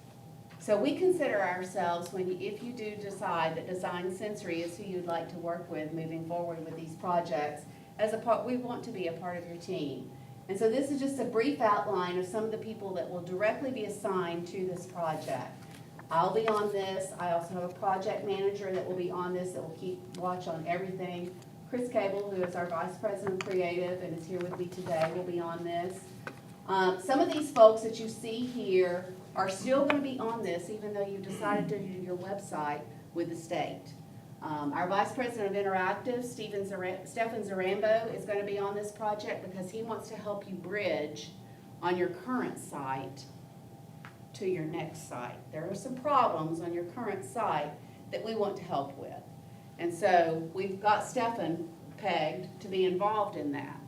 So we consider ourselves, if you do decide that Design Sensory is who you'd like to work with moving forward with these projects, we want to be a part of your team. And so this is just a brief outline of some of the people that will directly be assigned to this project. I'll be on this. I also have a project manager that will be on this, that will keep watch on everything. Chris Cable, who is our Vice President of Creative and is here with me today, will be on this. Some of these folks that you see here are still going to be on this, even though you decided to do your website with the state. Our Vice President of Interactive, Stephen Zarambo, is going to be on this project because he wants to help you bridge on your current site to your next site. There are some problems on your current site that we want to help with. And so we've got Stephen pegged to be involved in that.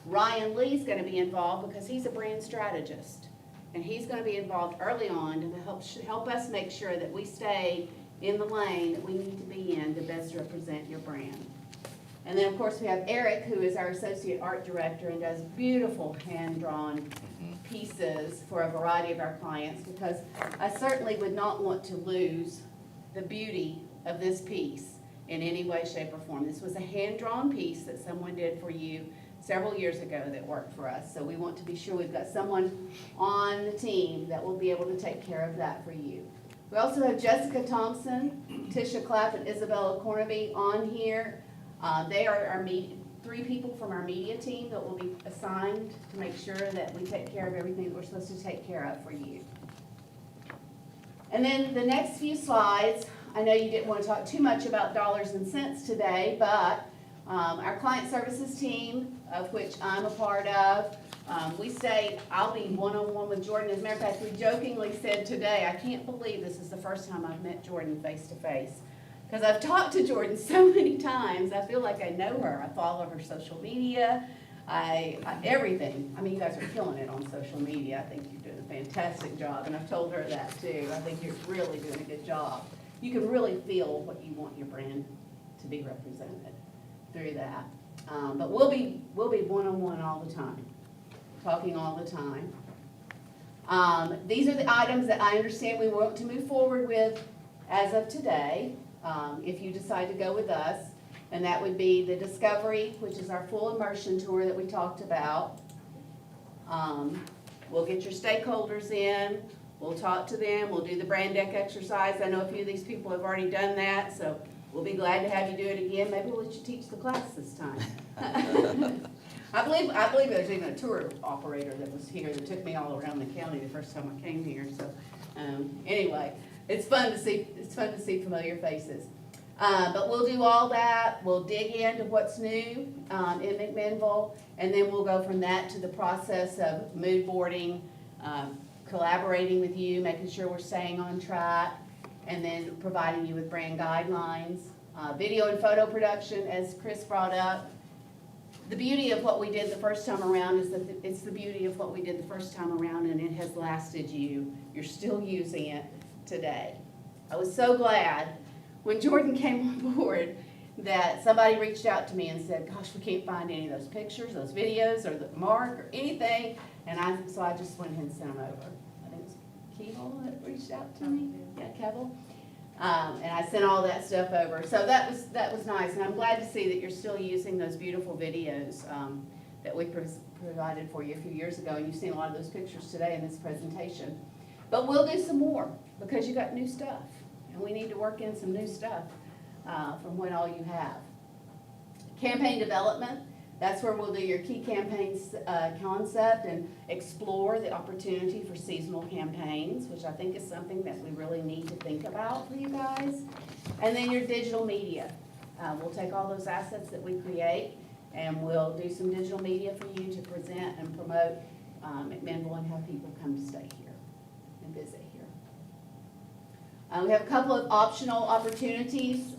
Ryan Lee's going to be involved because he's a brand strategist. And he's going to be involved early on to help us make sure that we stay in the lane that we need to be in to best represent your brand. And then, of course, we have Eric, who is our Associate Art Director and does beautiful hand-drawn pieces for a variety of our clients, because I certainly would not want to lose the beauty of this piece in any way, shape, or form. This was a hand-drawn piece that someone did for you several years ago that worked for us. So we want to be sure we've got someone on the team that will be able to take care of that for you. We also have Jessica Thompson, Tisha Clapp, and Isabella Cornaby on here. They are our 3 people from our media team that will be assigned to make sure that we take care of everything that we're supposed to take care of for you. And then the next few slides, I know you didn't want to talk too much about dollars and cents today, but our client services team, of which I'm a part of, we say I'll be one-on-one with Jordan. As a matter of fact, we jokingly said today, I can't believe this is the first time I've met Jordan face-to-face. Because I've talked to Jordan so many times, I feel like I know her. I follow her social media, everything. I mean, you guys are killing it on social media. I think you're doing a fantastic job, and I've told her that too. I think you're really doing a good job. You can really feel what you want your brand to be represented through that. But we'll be one-on-one all the time, talking all the time. These are the items that I understand we want to move forward with as of today, if you decide to go with us. And that would be the Discovery, which is our full immersion tour that we talked about. We'll get your stakeholders in, we'll talk to them, we'll do the brand deck exercise. I know a few of these people have already done that, so we'll be glad to have you do it again. Maybe we'll let you teach the class this time. I believe there's even a tour operator that was here that took me all around the county the first time I came here, so, anyway, it's fun to see familiar faces. But we'll do all that, we'll dig into what's new, in McMinnville, and then we'll go from that to the process of mood boarding, collaborating with you, making sure we're staying on track, and then providing you with brand guidelines, video and photo production, as Chris brought up. The beauty of what we did the first time around is that it's the beauty of what we did the first time around, and it has lasted you. You're still using it today. I was so glad when Jordan came on board that somebody reached out to me and said, gosh, we can't find any of those pictures, those videos, or the mark, or anything. And so I just went ahead and sent them over. I think it was Keval that reached out to me. Yeah, Keval. And I sent all that stuff over. So that was nice. And I'm glad to see that you're still using those beautiful videos that we provided for you a few years ago. And you've seen a lot of those pictures today in this presentation. But we'll do some more because you got new stuff. And we need to work in some new stuff from what all you have. Campaign development, that's where we'll do your key campaigns concept and explore the opportunity for seasonal campaigns, which I think is something that we really need to think about for you guys. And then your digital media. We'll take all those assets that we create and we'll do some digital media for you to present and promote McMinnville and have people come to stay here and visit here. We have a couple of optional opportunities,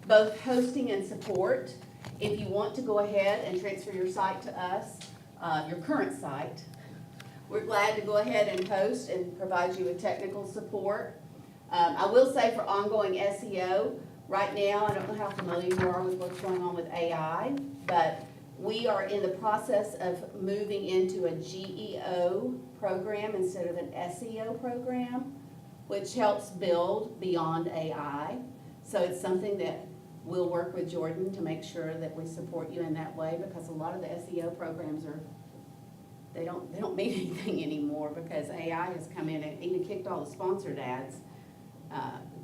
both hosting and support. If you want to go ahead and transfer your site to us, your current site, we're glad to go ahead and host and provide you with technical support. I will say for ongoing SEO, right now, I don't know how familiar you are with what's going on with AI, but we are in the process of moving into a GEO program instead of an SEO program, which helps build beyond AI. So it's something that we'll work with Jordan to make sure that we support you in that way, because a lot of the SEO programs they don't mean anything anymore because AI has come in and even kicked all the sponsored ads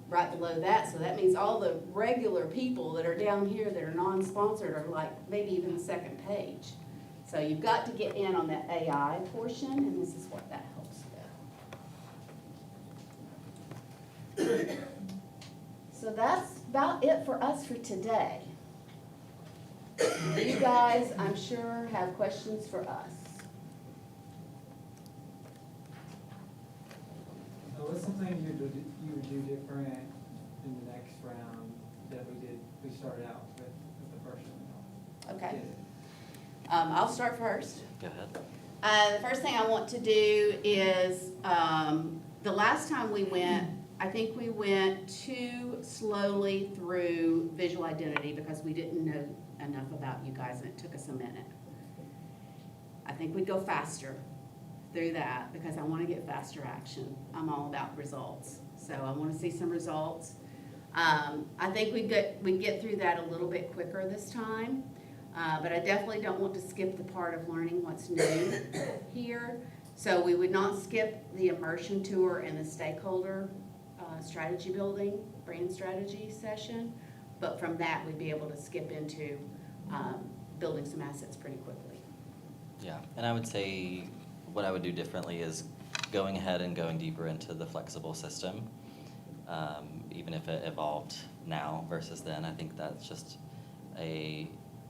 right below that. So that means all the regular people that are down here that are non-sponsored are like maybe even the second page. So you've got to get in on that AI portion, and this is what that helps with. So that's about it for us for today. You guys, I'm sure, have questions for us. What's something you would do different in the next round that we started out with the first one? Okay. I'll start first. Go ahead. The first thing I want to do is, the last time we went, I think we went too slowly through visual identity because we didn't know enough about you guys and it took us a minute. I think we'd go faster through that because I want to get faster action. I'm all about results. So I want to see some results. I think we'd get through that a little bit quicker this time. But I definitely don't want to skip the part of learning what's new here. So we would not skip the immersion tour and the stakeholder strategy building, brand strategy session. But from that, we'd be able to skip into building some assets pretty quickly. Yeah, and I would say what I would do differently is going ahead and going deeper into the flexible system. Even if it evolved now versus then, I think that's just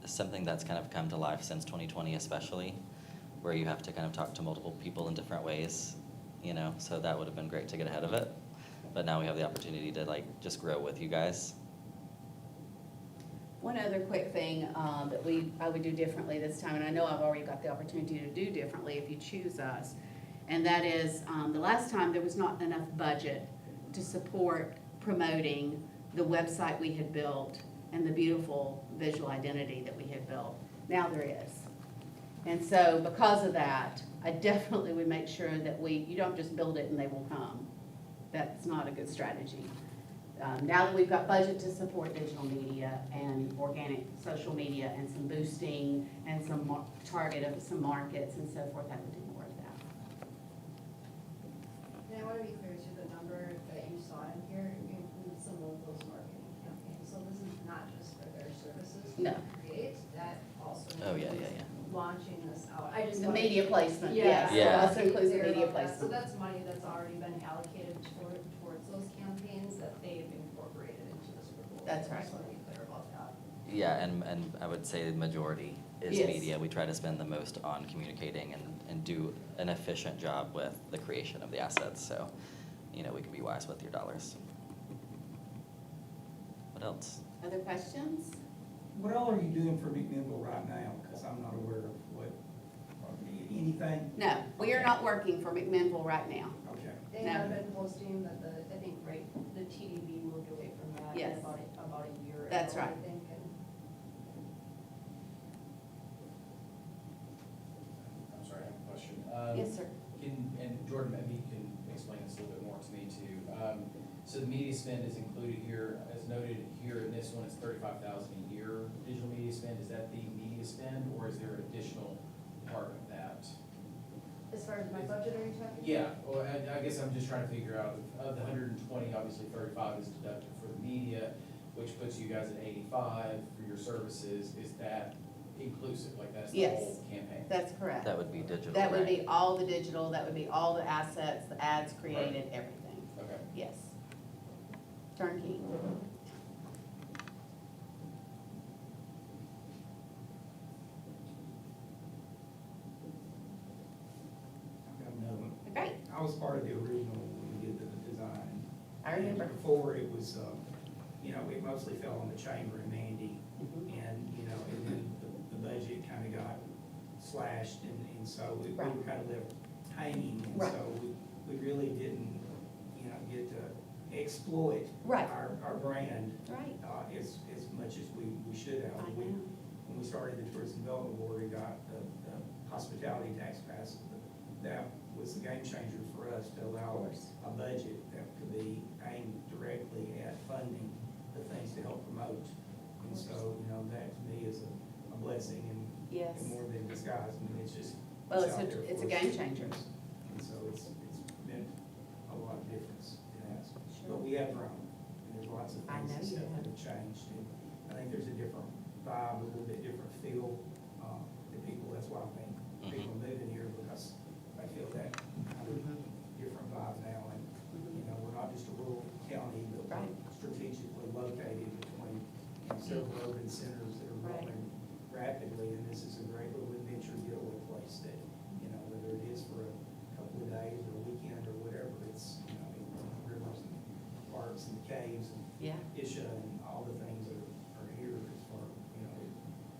something that's kind of come to life since 2020 especially, where you have to kind of talk to multiple people in different ways, so that would have been great to get ahead of it. But now we have the opportunity to just grow with you guys. One other quick thing that I would do differently this time, and I know I've already got the opportunity to do differently if you choose us, and that is the last time there was not enough budget to support promoting the website we had built and the beautiful visual identity that we have built. Now there is. And so because of that, I definitely would make sure that you don't just build it and they will come. That's not a good strategy. Now that we've got budget to support digital media and organic social media and some boosting and some target of some markets and so forth, I would do more of that. And I want to be clear too, the number that you saw in here includes some of those marketing campaigns. So this is not just for their services No. to create, that also Oh, yeah, includes launching this out. I just The wanna- media placement, Yeah. yes. Yeah. It also includes the Clear media about that. So placement. that's money that's already been allocated towards those campaigns that they've incorporated into this proposal. That's right. I just want to be clear about that. Yeah, and I would say the majority is Yes. media. We try to spend the most on communicating and do an efficient job with the creation of the assets, so, we can be wise with your dollars. What else? Other questions? What all are you doing for McMinnville right now? Because I'm not aware of anything. No, we are not working for McMinnville right now. Okay. They No. have been posting that I think, the TDB moved away from that in Yes. about a year ago, That's I right. think. I'm sorry, I have a question. Yes, sir. And Jordan, maybe you can explain this a little bit more to me too. So the media spend is included here, as noted here in this one, it's 35,000 a year digital media spend. Is that the media spend, or is there an additional part of that? As far as my budget, are you talking? Yeah, well, I guess I'm just trying to figure out, of the 120, obviously 35 is deducted for the media, which puts you guys at 85 for your services. Is that inclusive, like that's the Yes. whole campaign? That's correct. That would be digital, That would right? be all the digital, that would be all the assets, the ads created, everything. Okay. Yes. Turnkey. I've got another one. Great. I was part of the original when we did the design. I remember. And before, it was, it mostly fell on the chamber and Mandy. Mhm. And then the budget kind of got slashed, and so we were Right. kind of left hanging. And Right. so we really didn't, get to exploit Right. our brand Right. as much as we should have. I We- know. When we started the Tourism Development Board, we got the hospitality tax passed. That was the game changer for us to allow Of course. a budget that could be aimed directly at funding the things to help promote. And so, that to me is a blessing and Yes. more than disguise. I mean, it's just. Well, out there it's a for us. game changer. And so it's meant a lot of difference. It has. Sure. But we have grown, and there's lots of I things know and you stuff have. that have changed. And I think there's a different vibe, a little bit different feel, to people. That's why I think people are moving here, because I feel that kind of Mhm. different vibe now. And, Mhm. we're not just a rural county, but Right. we're strategically located between several urban centers that are Right. growing rapidly. And this is a great little adventure getaway place that, whether it is for a couple of days or a weekend or whatever, it's, rivers and parks and caves and Yeah. Isha and all the things that are here as far,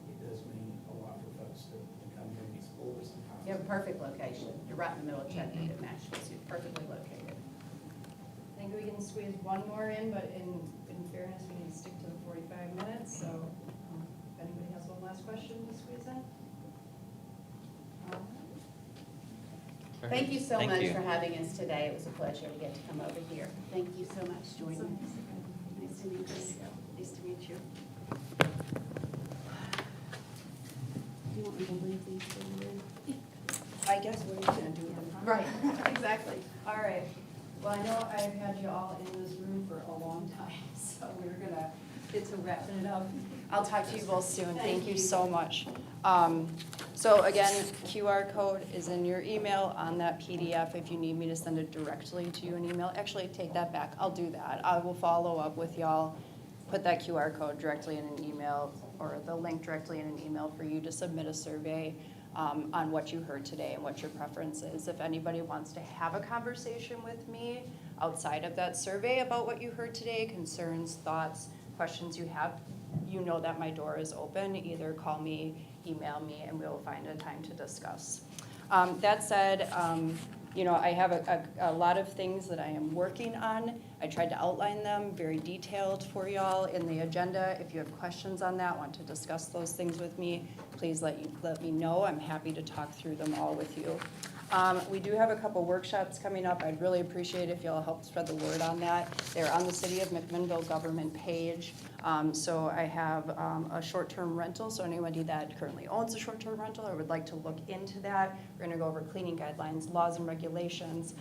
it does mean a lot for folks to come here and explore sometimes. You have a perfect location. You're right in the middle of Chattanooga, Nashville, so you're perfectly located. I think we can squeeze one more in, but in fairness, we need to stick to the 45 minutes, so if anybody has one last question to squeeze in? Thank you so Thank much you. for having us today. It was a pleasure to get to come over here. Thank you so much, Jordan. Nice to meet you. Nice to meet you. Do you want me to leave these for you? I guess we're just gonna do it. Right, exactly. All right, well, I know I've had you all in this room for a long time, so we're gonna get to wrapping it up. I'll talk to you both soon. Thank Thank you you. so much. So again, QR code is in your email on that PDF if you need me to send it directly to you in email. Actually, take that back. I'll do that. I will follow up with y'all, put that QR code directly in an email or the link directly in an email for you to submit a survey on what you heard today and what your preference is. If anybody wants to have a conversation with me outside of that survey about what you heard today, concerns, thoughts, questions you have, you know that my door is open. Either call me, email me, and we'll find a time to discuss. That said, You know, I have a lot of things that I am working on. I tried to outline them very detailed for y'all in the agenda. If you have questions on that, want to discuss those things with me, please let me know. I'm happy to talk through them all with you. We do have a couple workshops coming up. I'd really appreciate if y'all help spread the word on that. They're on the City of McMinnville government page. So I have a short-term rental, so anybody that currently owns a short-term rental or would like to look into that, we're gonna go over cleaning guidelines, laws and regulations,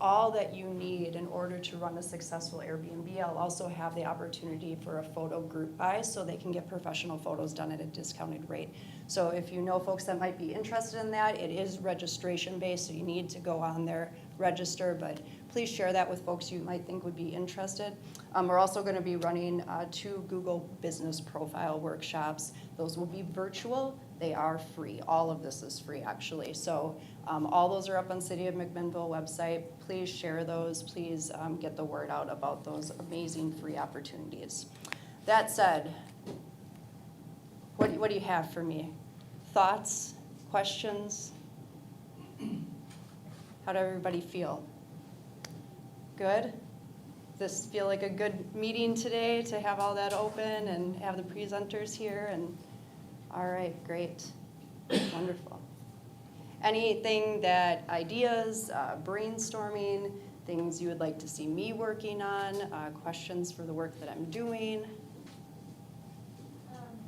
all that you need in order to run a successful Airbnb. I'll also have the opportunity for a photo group buy so they can get professional photos done at a discounted rate. So if you know folks that might be interested in that, it is registration based, so you need to go on there, register, but please share that with folks you might think would be interested. We're also gonna be running 2 Google Business Profile workshops. Those will be virtual, they are free. All of this is free, actually. So all those are up on City of McMinnville website. Please share those, please get the word out about those amazing free opportunities. That said, what do you have for me? Thoughts, questions? How did everybody feel? Good? This feel like a good meeting today to have all that open and have the presenters here? And all right, great, wonderful. Anything ideas, brainstorming, things you would like to see me working on, questions for the work that I'm doing?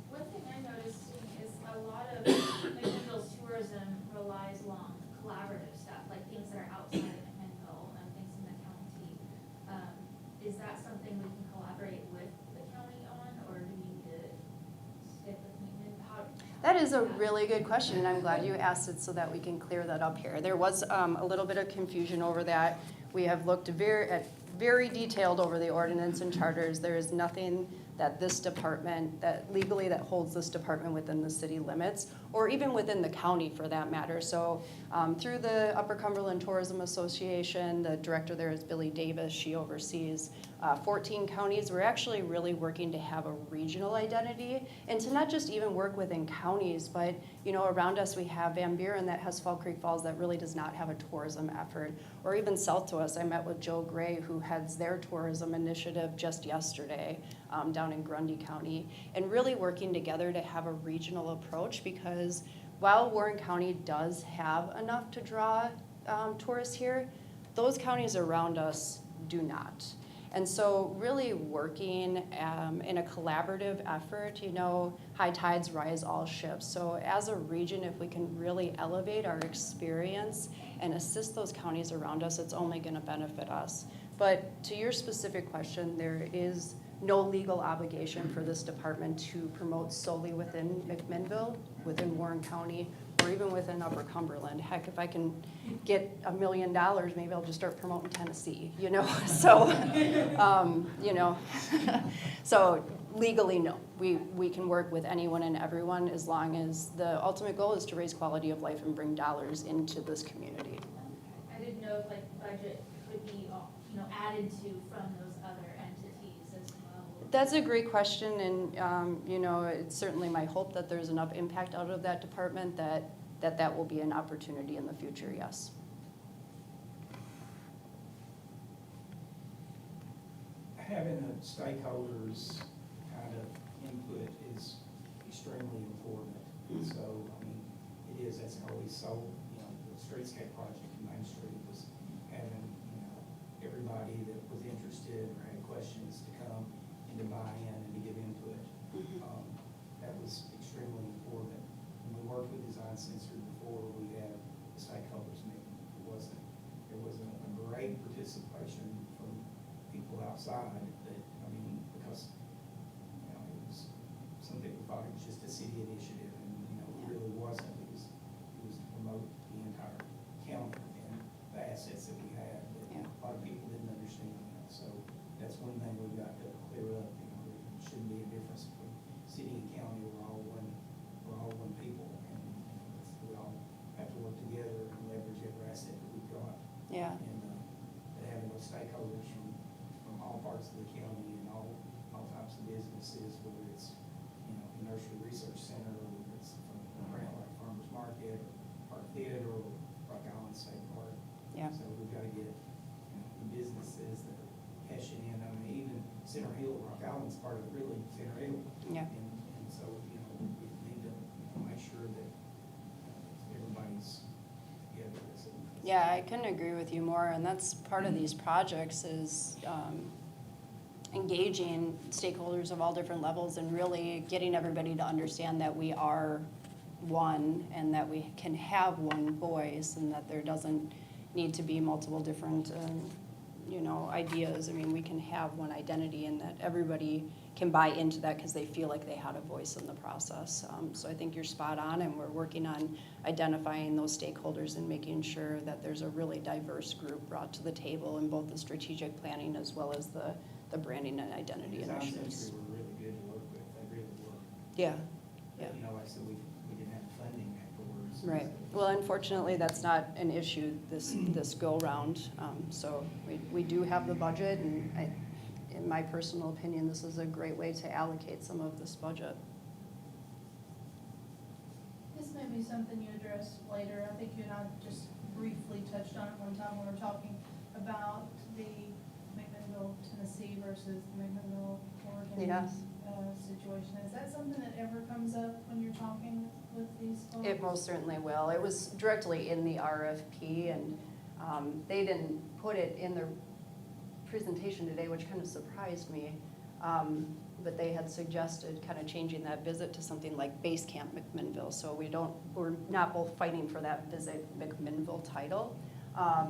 One thing I'm noticing is a lot of McMinnville's tourism relies on collaborative stuff, like things that are outside of McMinnville and things in the county. Is that something we can collaborate with the county on, or do we need to stick with McMinnville? That is a really good question, and I'm glad you asked it so that we can clear that up here. There was a little bit of confusion over that. We have looked very detailed over the ordinance and charters. There is nothing that this department, that legally that holds this department within the city limits, or even within the county for that matter. So through the Upper Cumberland Tourism Association, the director there is Billy Davis. She oversees 14 counties. We're actually really working to have a regional identity and to not just even work within counties, but you know, around us we have Van Buren that has Fall Creek Falls that really does not have a tourism effort. Or even south to us, I met with Joe Gray, who heads their tourism initiative just yesterday down in Grundy County, and really working together to have a regional approach, because while Warren County does have enough to draw tourists here, those counties around us do not. And so really working in a collaborative effort, you know, high tides rise all ships. So as a region, if we can really elevate our experience and assist those counties around us, it's only gonna benefit us. But to your specific question, there is no legal obligation for this department to promote solely within McMinnville, within Warren County, or even within Upper Cumberland. Heck, if I can get $1 million, maybe I'll just start promoting Tennessee, you know? So, you know, so legally, no. We can work with anyone and everyone as long as the ultimate goal is to raise quality of life and bring dollars into this community. I didn't know if like budget could be, you know, added to from those other entities as well. That's a great question, and you know, it's certainly my hope that there's enough impact out of that department that will be an opportunity in the future, yes. Having a stakeholders kind of input is extremely important. And so, I mean, that's how we sold, you know, the streetscape project in Main Street was having, you know, everybody that was interested or had questions to come and to buy in and to give input. That was extremely important. When we worked with Design Sensor before, we had a stakeholders meeting. There wasn't a great participation from people outside that, I mean, because, you know, it was, some people thought it was just a city initiative, and, you know, it really wasn't. It was to promote the entire county and the assets that we had, but a lot of people didn't understand that. So that's one thing we've got to clear up. You know, there shouldn't be a difference between city and county. We're all one people, and we all have to work together and leverage every asset that we've got. Yeah. And having those stakeholders from all parts of the county and all types of businesses, whether it's, you know, the Nursery Research Center, or whether it's from around like Farmers Market, or Park Theater, or Rock Island State Park. Yeah. Yeah. So we've got to get, the businesses that are cashing in, I mean, even Center Hill, Rock Island's part of really Center Hill. Yeah. And so, we need to make sure that everybody's together. So Yeah, I couldn't agree with you more, and that's part of these projects is engaging stakeholders of all different levels and really getting everybody to understand that we are one and that we can have one voice and that there doesn't need to be multiple different, ideas. I mean, we can have one identity and that everybody can buy into that because they feel like they had a voice in the process. So I think you're spot on, and we're working on identifying those stakeholders and making sure that there's a really diverse group brought to the table in both the strategic planning as well as the branding and identity Design initiatives. Century were really good to work with, they really were. Yeah, yeah. But, like I said, we didn't have funding afterwards. Right. So- Well, unfortunately, that's not an issue this go-round. So we do have the budget, and in my personal opinion, this is a great way to allocate some of this budget. This may be something you address later. I think you and I just briefly touched on it one time when we were talking about the McMinnville, Tennessee versus the McMinnville, Oregon. Yes. Situation. Is that something that ever comes up when you're talking with these folks? It most certainly will. It was directly in the RFP, and they didn't put it in their presentation today, which kind of surprised me. But they had suggested kind of changing that visit to something like Base Camp McMinnville. So we're not both fighting for that Visit McMinnville title. I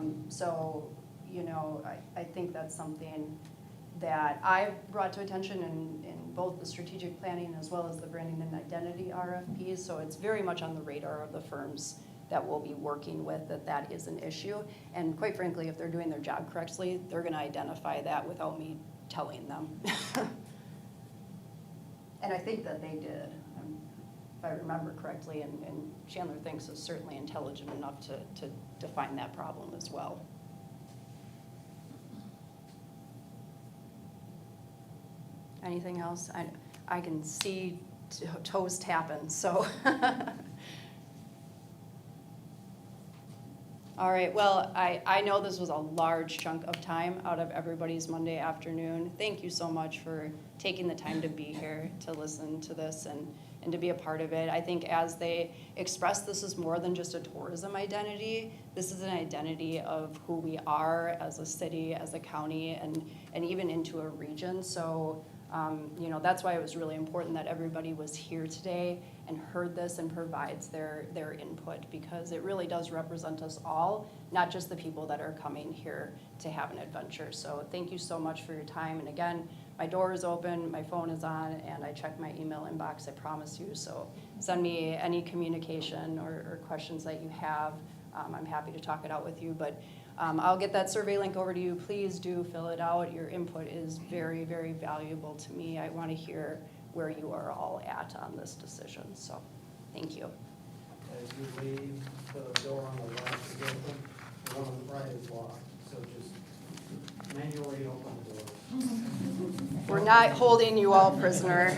think that's something that I brought to attention in both the strategic planning as well as the branding and identity RFPs. So it's very much on the radar of the firms that we'll be working with, that is an issue. And quite frankly, if they're doing their job correctly, they're gonna identify that without me telling them. And I think that they did, if I remember correctly, and Chandler thinks is certainly intelligent enough to define that problem as well. Anything else? I can see toes tapping, so. All right, well, I know this was a large chunk of time out of everybody's Monday afternoon. Thank you so much for taking the time to be here, to listen to this and to be a part of it. I think as they express, this is more than just a tourism identity. This is an identity of who we are as a city, as a county, and even into a region. So, that's why it was really important that everybody was here today and heard this and provides their input, because it really does represent us all, not just the people that are coming here to have an adventure. So thank you so much for your time. And again, my door is open, my phone is on, and I check my email inbox, I promise you. So send me any communication or questions that you have. I'm happy to talk it out with you, but I'll get that survey link over to you. Please do fill it out. Your input is very, very valuable to me. I want to hear where you are all at on this decision. So, thank you. As you leave, the door on the left is open, the one on the right is locked, so just manually open the door. We're not holding you all prisoner.